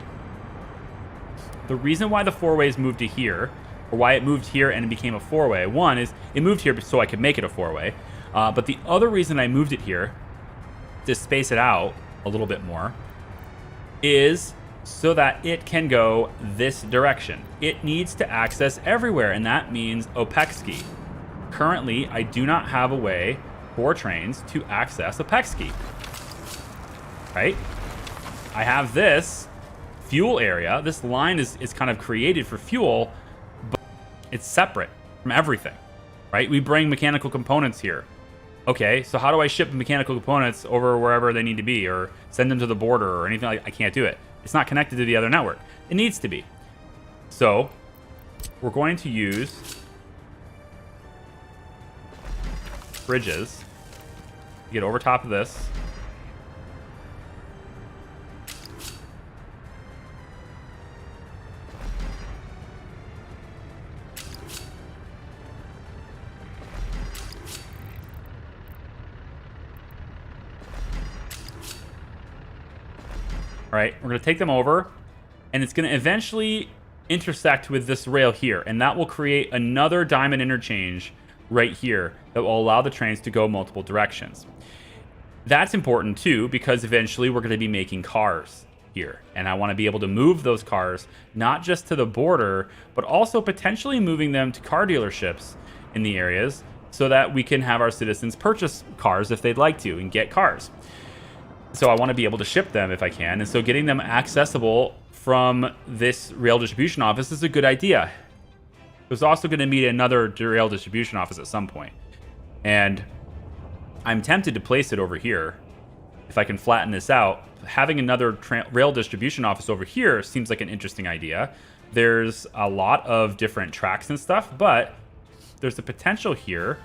The reason why the 4-ways moved to here, or why it moved here and it became a 4-way, one is it moved here so I could make it a 4-way. But the other reason I moved it here, to space it out a little bit more, is so that it can go this direction. It needs to access everywhere, and that means Opekski. Currently, I do not have a way for trains to access Opekski. Right? I have this fuel area. This line is kind of created for fuel, but it's separate from everything. Right? We bring mechanical components here. Okay, so how do I ship mechanical components over wherever they need to be, or send them to the border or anything like that? I can't do it. It's not connected to the other network. It needs to be. So we're going to use bridges to get over top of this. All right, we're going to take them over, and it's going to eventually intersect with this rail here, and that will create another diamond interchange right here that will allow the trains to go multiple directions. That's important too, because eventually we're going to be making cars here. And I want to be able to move those cars, not just to the border, but also potentially moving them to car dealerships in the areas so that we can have our citizens purchase cars if they'd like to and get cars. So I want to be able to ship them if I can. And so getting them accessible from this rail distribution office is a good idea. There's also going to need another rail distribution office at some point. And I'm tempted to place it over here. If I can flatten this out, having another rail distribution office over here seems like an interesting idea. There's a lot of different tracks and stuff, but there's the potential here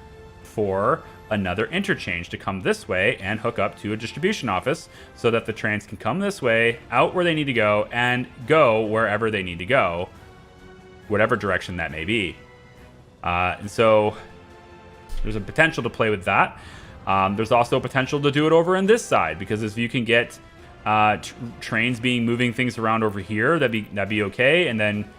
for another interchange to come this way and hook up to a distribution office so that the trains can come this way, out where they need to go, and go wherever they need to go, whatever direction that may be. And so there's a potential to play with that. There's also potential to do it over on this side, because if you can get trains moving things around over here, that'd be okay. And then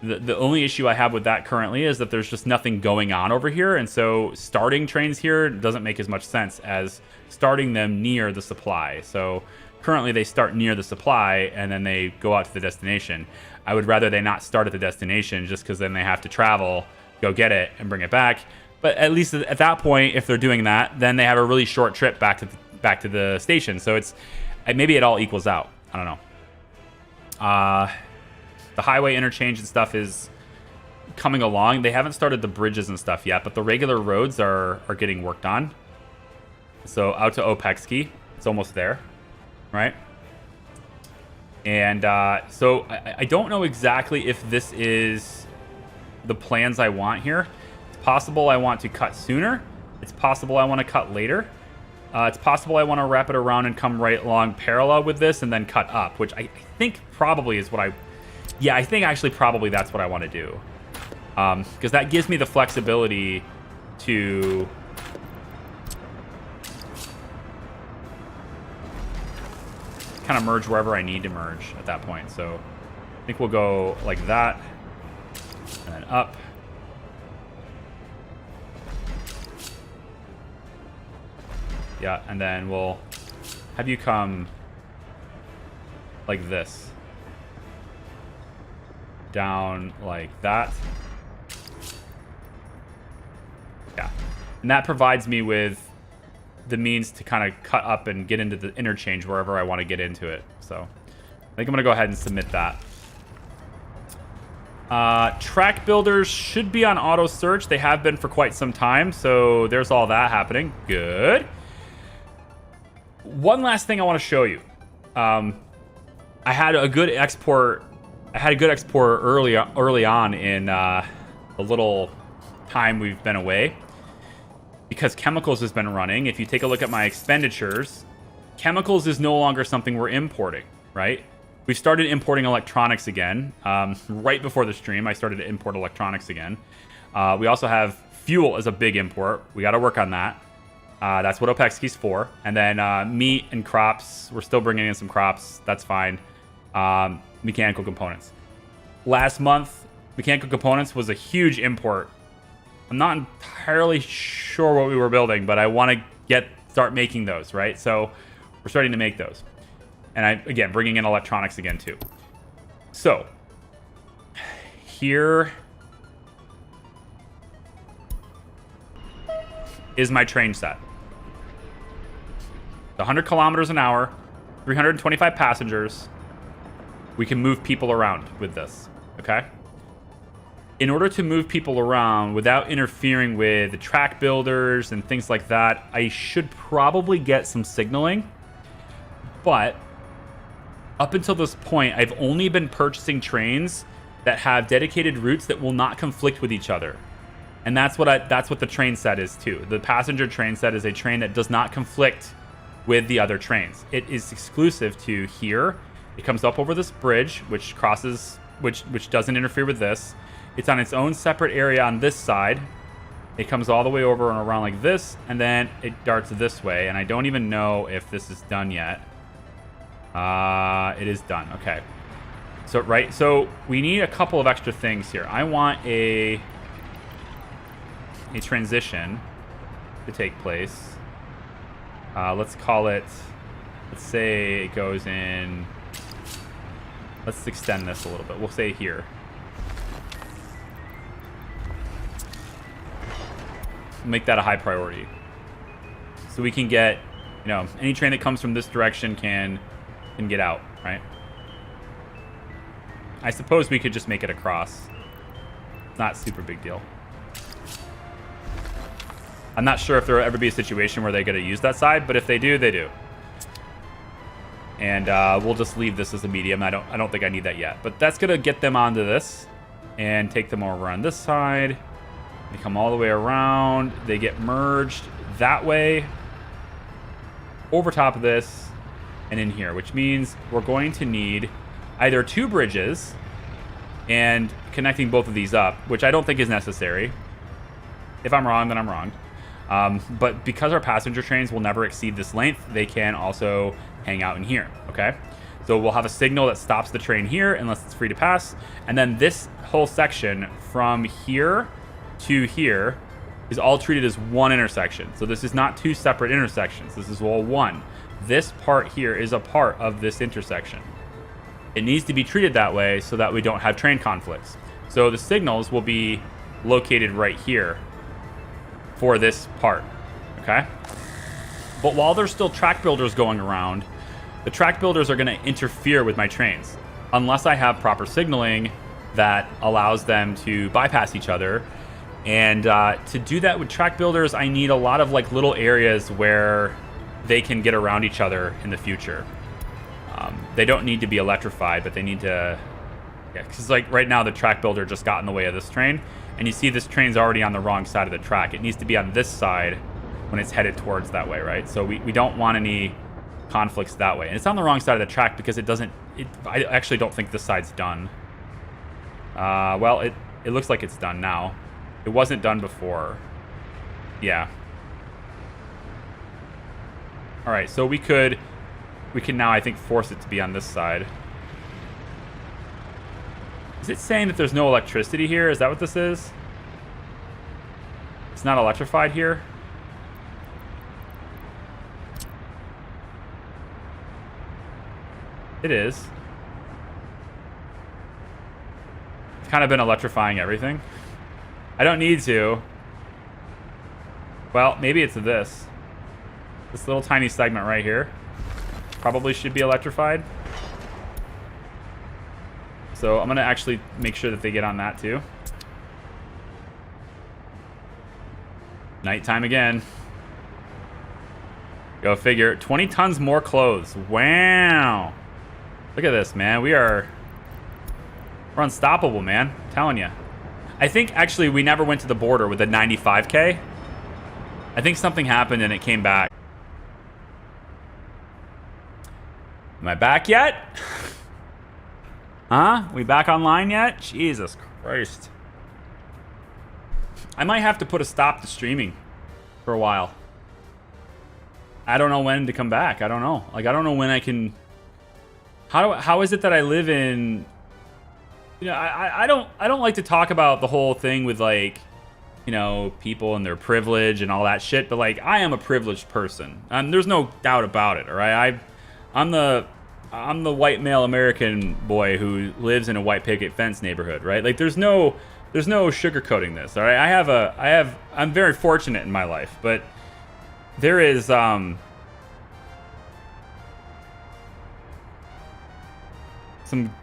the only issue I have with that currently is that there's just nothing going on over here, and so starting trains here doesn't make as much sense as starting them near the supply. So currently they start near the supply and then they go out to the destination. I would rather they not start at the destination, just because then they have to travel, go get it, and bring it back. But at least at that point, if they're doing that, then they have a really short trip back to the station. So maybe it all equals out. I don't know. The highway interchange and stuff is coming along. They haven't started the bridges and stuff yet, but the regular roads are getting worked on. So out to Opexki, it's almost there, right? And so I don't know exactly if this is the plans I want here. It's possible I want to cut sooner. It's possible I want to cut later. It's possible I want to wrap it around and come right along parallel with this and then cut up, which I think probably is what I think actually probably that's what I want to do. Because that gives me the flexibility to kind of merge wherever I need to merge at that point. So I think we'll go like that and then up. Yeah, and then we'll have you come like this. Down like that. Yeah. And that provides me with the means to kind of cut up and get into the interchange wherever I want to get into it. So I think I'm going to go ahead and submit that. Track builders should be on auto search. They have been for quite some time. So there's all that happening. Good. One last thing I want to show you. I had a good export early on in the little time we've been away, because chemicals has been running. If you take a look at my expenditures, chemicals is no longer something we're importing, right? We've started importing electronics again. Right before the stream, I started to import electronics again. We also have fuel as a big import. We got to work on that. That's what Opexki's for. And then meat and crops. We're still bringing in some crops. That's fine. Mechanical components. Last month, mechanical components was a huge import. I'm not entirely sure what we were building, but I want to start making those, right? So we're starting to make those. And again, bringing in electronics again too. So here is my train set. 100 kilometers an hour, 325 passengers. We can move people around with this, okay? In order to move people around without interfering with the track builders and things like that, I should probably get some signaling. But up until this point, I've only been purchasing trains that have dedicated routes that will not conflict with each other. And that's what the train set is too. The passenger train set is a train that does not conflict with the other trains. It is exclusive to here. It comes up over this bridge, which crosses, which doesn't interfere with this. It's on its own separate area on this side. It comes all the way over and around like this, and then it darts this way. And I don't even know if this is done yet. It is done. Okay. So we need a couple of extra things here. I want a transition to take place. Let's call it, let's say it goes in, let's extend this a little bit. We'll say here. Make that a high priority. So we can get, you know, any train that comes from this direction can get out, right? I suppose we could just make it across. It's not super big deal. I'm not sure if there will ever be a situation where they get to use that side, but if they do, they do. And we'll just leave this as a medium. I don't think I need that yet, but that's gonna get them onto this and take them over on this side. They come all the way around. They get merged that way, over top of this, and in here, which means we're going to need either 2 bridges and connecting both of these up, which I don't think is necessary. If I'm wrong, then I'm wrong. But because our passenger trains will never exceed this length, they can also hang out in here, okay? So we'll have a signal that stops the train here unless it's free to pass. And then this whole section from here to here is all treated as one intersection. So this is not 2 separate intersections. This is all one. This part here is a part of this intersection. It needs to be treated that way so that we don't have train conflicts. So the signals will be located right here for this part, okay? But while there's still track builders going around, the track builders are gonna interfere with my trains unless I have proper signaling that allows them to bypass each other. And to do that with track builders, I need a lot of like little areas where they can get around each other in the future. They don't need to be electrified, but they need to, yeah, because like right now the track builder just got in the way of this train, and you see this train's already on the wrong side of the track. It needs to be on this side when it's headed towards that way, right? So we don't want any conflicts that way. And it's on the wrong side of the track because it doesn't, I actually don't think this side's done. Well, it looks like it's done now. It wasn't done before. Yeah. All right, so we can now, I think, force it to be on this side. Is it saying that there's no electricity here? Is that what this is? It's not electrified here? It is. It's kind of been electrifying everything. I don't need to. Well, maybe it's this. This little tiny segment right here probably should be electrified. So I'm gonna actually make sure that they get on that too. Nighttime again. Go figure. 20 tons more clothes. Wow. Look at this, man. We're unstoppable, man. I'm telling you. I think actually we never went to the border with the 95K. I think something happened and it came back. Am I back yet? Huh? We back online yet? Jesus Christ. I might have to put a stop to streaming for a while. I don't know when to come back. I don't know. Like, I don't know when I can... How is it that I live in... You know, I don't like to talk about the whole thing with, like, you know, people and their privilege and all that shit, but, like, I am a privileged person. There's no doubt about it, all right? I'm the white male American boy who lives in a white picket fence neighborhood, right? Like, there's no sugarcoating this, all right? I'm very fortunate in my life, but there is some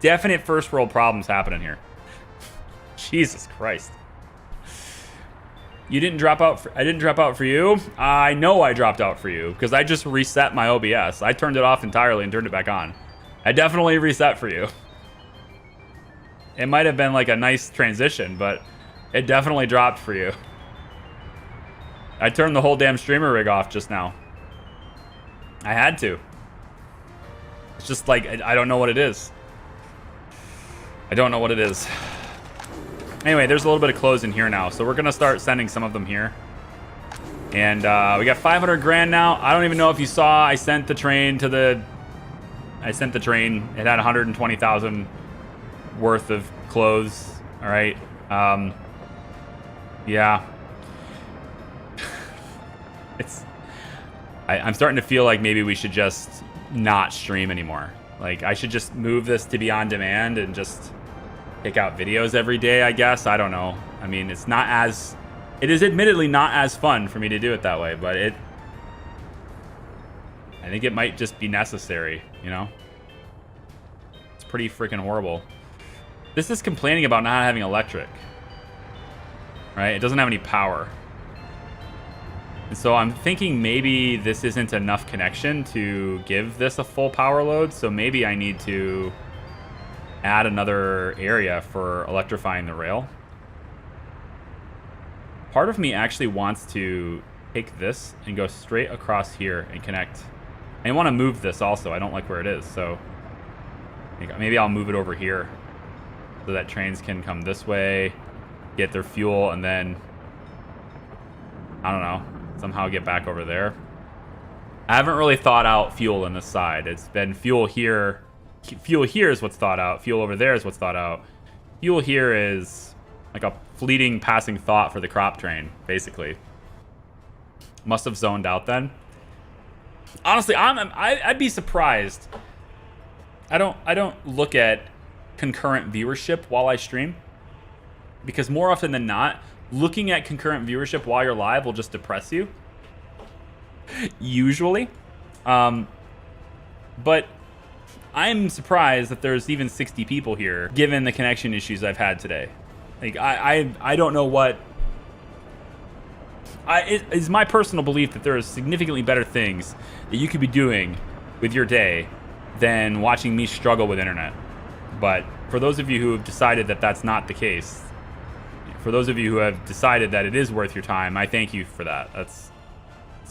definite first world problems happening here. Jesus Christ. You didn't drop out I didn't drop out for you? I know I dropped out for you because I just reset my OBS. I turned it off entirely and turned it back on. I definitely reset for you. It might have been like a nice transition, but it definitely dropped for you. I turned the whole damn streamer rig off just now. I had to. It's just like, I don't know what it is. I don't know what it is. Anyway, there's a little bit of clothes in here now, so we're gonna start sending some of them here. And we got 500 grand now. I don't even know if you saw, I sent the train. It had 120,000 worth of clothes. All right. Yeah. It's I'm starting to feel like maybe we should just not stream anymore. Like, I should just move this to be on demand and just pick out videos every day, I guess. I don't know. I mean, it is admittedly not as fun for me to do it that way, but I think it might just be necessary, you know? It's pretty freaking horrible. This is complaining about not having electric, right? It doesn't have any power. And so I'm thinking maybe this isn't enough connection to give this a full power load. So maybe I need to add another area for electrifying the rail. Part of me actually wants to take this and go straight across here and connect. I want to move this also. I don't like where it is. So maybe I'll move it over here so that trains can come this way, get their fuel, and then, I don't know, somehow get back over there. I haven't really thought out fuel on this side. It's been fuel here. Fuel here is what's thought out. Fuel over there is what's thought out. Fuel here is like a fleeting passing thought for the crop train, basically. Must have zoned out then. Honestly, I'd be surprised. I don't look at concurrent viewership while I stream, because more often than not, looking at concurrent viewership while you're live will just depress you. Usually. But I'm surprised that there's even 60 people here, given the connection issues I've had today. Like, I don't know what... It is my personal belief that there are significantly better things that you could be doing with your day than watching me struggle with internet. But for those of you who have decided that that's not the case, for those of you who have decided that it is worth your time, I thank you for that. It's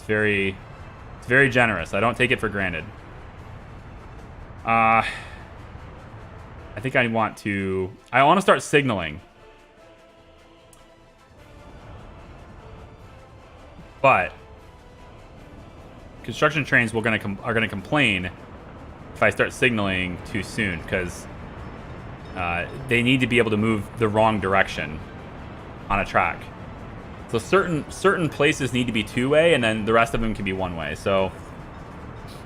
very generous. I don't take it for granted. I think I want to start signaling. But construction trains are going to complain if I start signaling too soon, because they need to be able to move the wrong direction on a track. So certain places need to be two-way, and then the rest of them can be one-way. So,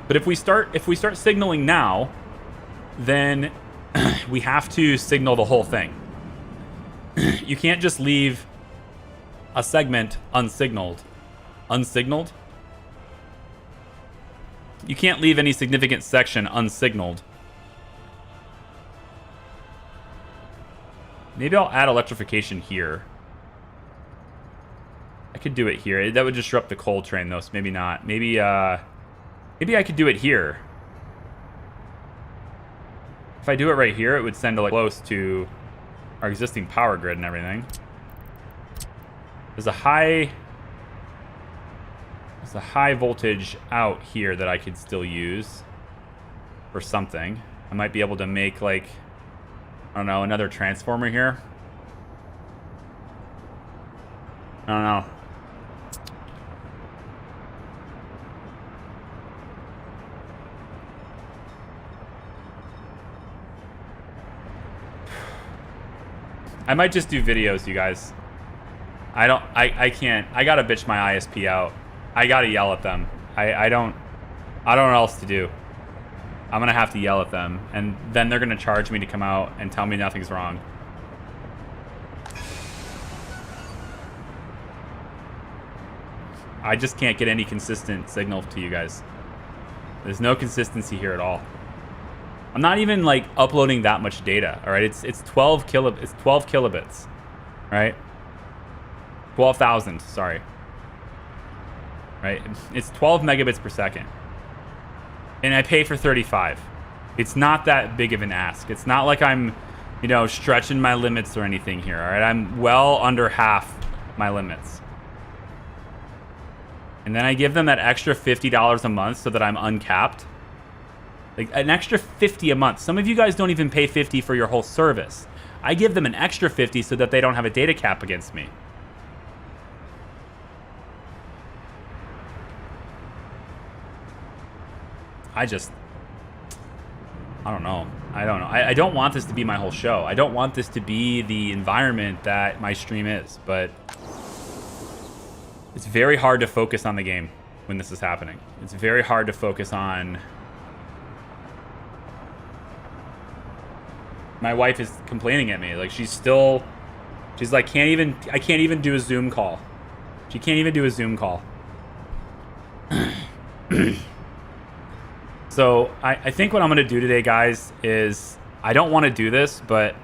but if we start signaling now, then we have to signal the whole thing. You can't just leave a segment unsignaled. You can't leave any significant section unsignaled. Maybe I'll add electrification here. I could do it here. That would disrupt the coal train, though, so maybe not. Maybe I could do it here. If I do it right here, it would send it close to our existing power grid and everything. There's a high voltage out here that I could still use for something. I might be able to make, like, I don't know, another transformer here. I don't know. I might just do videos, you guys. I can't. I gotta bitch my ISP out. I gotta yell at them. I don't know what else to do. I'm gonna have to yell at them, and then they're gonna charge me to come out and tell me nothing's wrong. I just can't get any consistent signal to you guys. There's no consistency here at all. I'm not even like uploading that much data. All right, it's 12 kilobits, right? 12,000. Sorry. Right, it's 12 megabits per second, and I pay for 35. It's not that big of an ask. It's not like I'm, stretching my limits or anything here. All right, I'm well under half my limits. And then I give them that extra $50 a month so that I'm uncapped. Like an extra $50 a month. Some of you guys don't even pay $50 for your whole service. I give them an extra $50 so that they don't have a data cap against me. I don't know. I don't want this to be my whole show. I don't want this to be the environment that my stream is, but It's very hard to focus on the game when this is happening. It's very hard to focus on... My wife is complaining at me. Like, she's like, I can't even do a Zoom call. She can't even do a Zoom call. So I think what I'm going to do today, guys, is I don't want to do this, but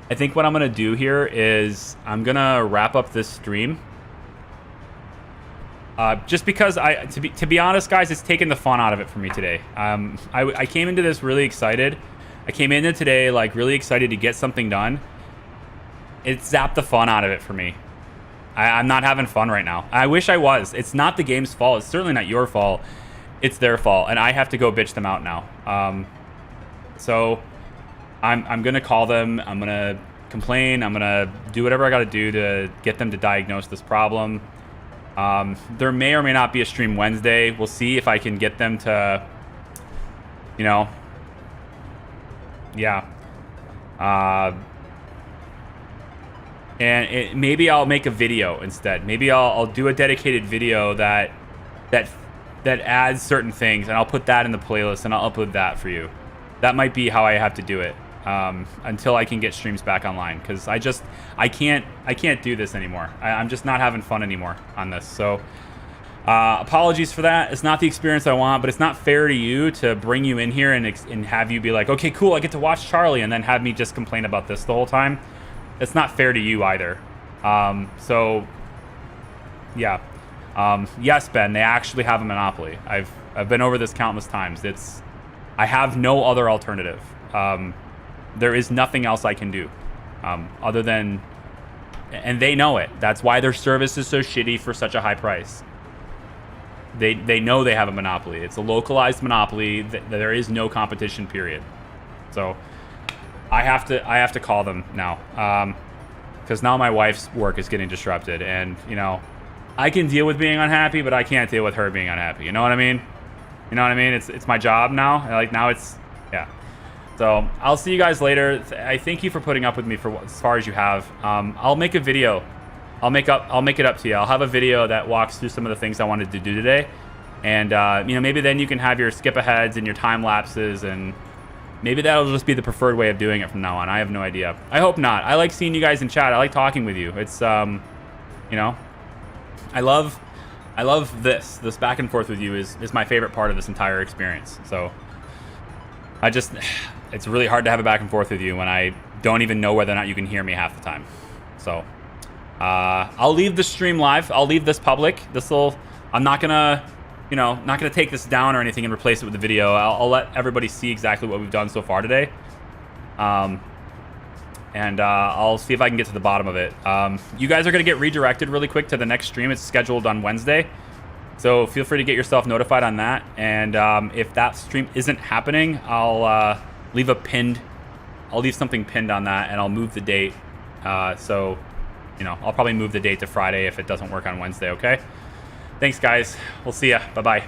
I think what I'm going to do here is I'm going to wrap up this stream. Just because to be honest, guys, it's taken the fun out of it for me today. I came into this really excited. I came into today like really excited to get something done. It zapped the fun out of it for me. I'm not having fun right now. I wish I was. It's not the game's fault. It's certainly not your fault. It's their fault, and I have to go bitch them out now. So I'm gonna call them. I'm gonna complain. I'm gonna do whatever I gotta do to get them to diagnose this problem. There may or may not be a stream Wednesday. We'll see if I can get them to, you know, yeah. And maybe I'll make a video instead. Maybe I'll do a dedicated video that adds certain things, and I'll put that in the playlist, and I'll upload that for you. That might be how I have to do it until I can get streams back online, because I can't do this anymore. I'm just not having fun anymore on this. So apologies for that. It's not the experience I want, but it's not fair to you to bring you in here and have you be like, okay, cool, I get to watch Charlie, and then have me just complain about this the whole time. It's not fair to you either. So yeah. Yes, Ben, they actually have a monopoly. I've been over this countless times. I have no other alternative. There is nothing else I can do other than, and they know it. That's why their service is so shitty for such a high price. They know they have a monopoly. It's a localized monopoly. There is no competition, period. So I have to call them now, because now my wife's work is getting disrupted, and you know, I can deal with being unhappy, but I can't deal with her being unhappy. You know what I mean? You know what I mean? It's my job now. Like now it's, yeah. So I'll see you guys later. I thank you for putting up with me for as far as you have. I'll make a video. I'll make it up to you. I'll have a video that walks through some of the things I wanted to do today, and you know, maybe then you can have your skip aheads and your time lapses, and maybe that'll just be the preferred way of doing it from now on. I have no idea. I hope not. I like seeing you guys in chat. I like talking with you. It's you know, I love this back and forth with you is my favorite part of this entire experience. So it's really hard to have a back and forth with you when I don't even know whether or not you can hear me half the time. So I'll leave the stream live. I'll leave this public. I'm not gonna, you know, not gonna take this down or anything and replace it with the video. I'll let everybody see exactly what we've done so far today. And I'll see if I can get to the bottom of it. You guys are going to get redirected really quick to the next stream. It's scheduled on Wednesday. So feel free to get yourself notified on that. And if that stream isn't happening, I'll leave something pinned on that, and I'll move the date. So, you know, I'll probably move the date to Friday if it doesn't work on Wednesday, okay? Thanks, guys. We'll see ya. Bye-bye.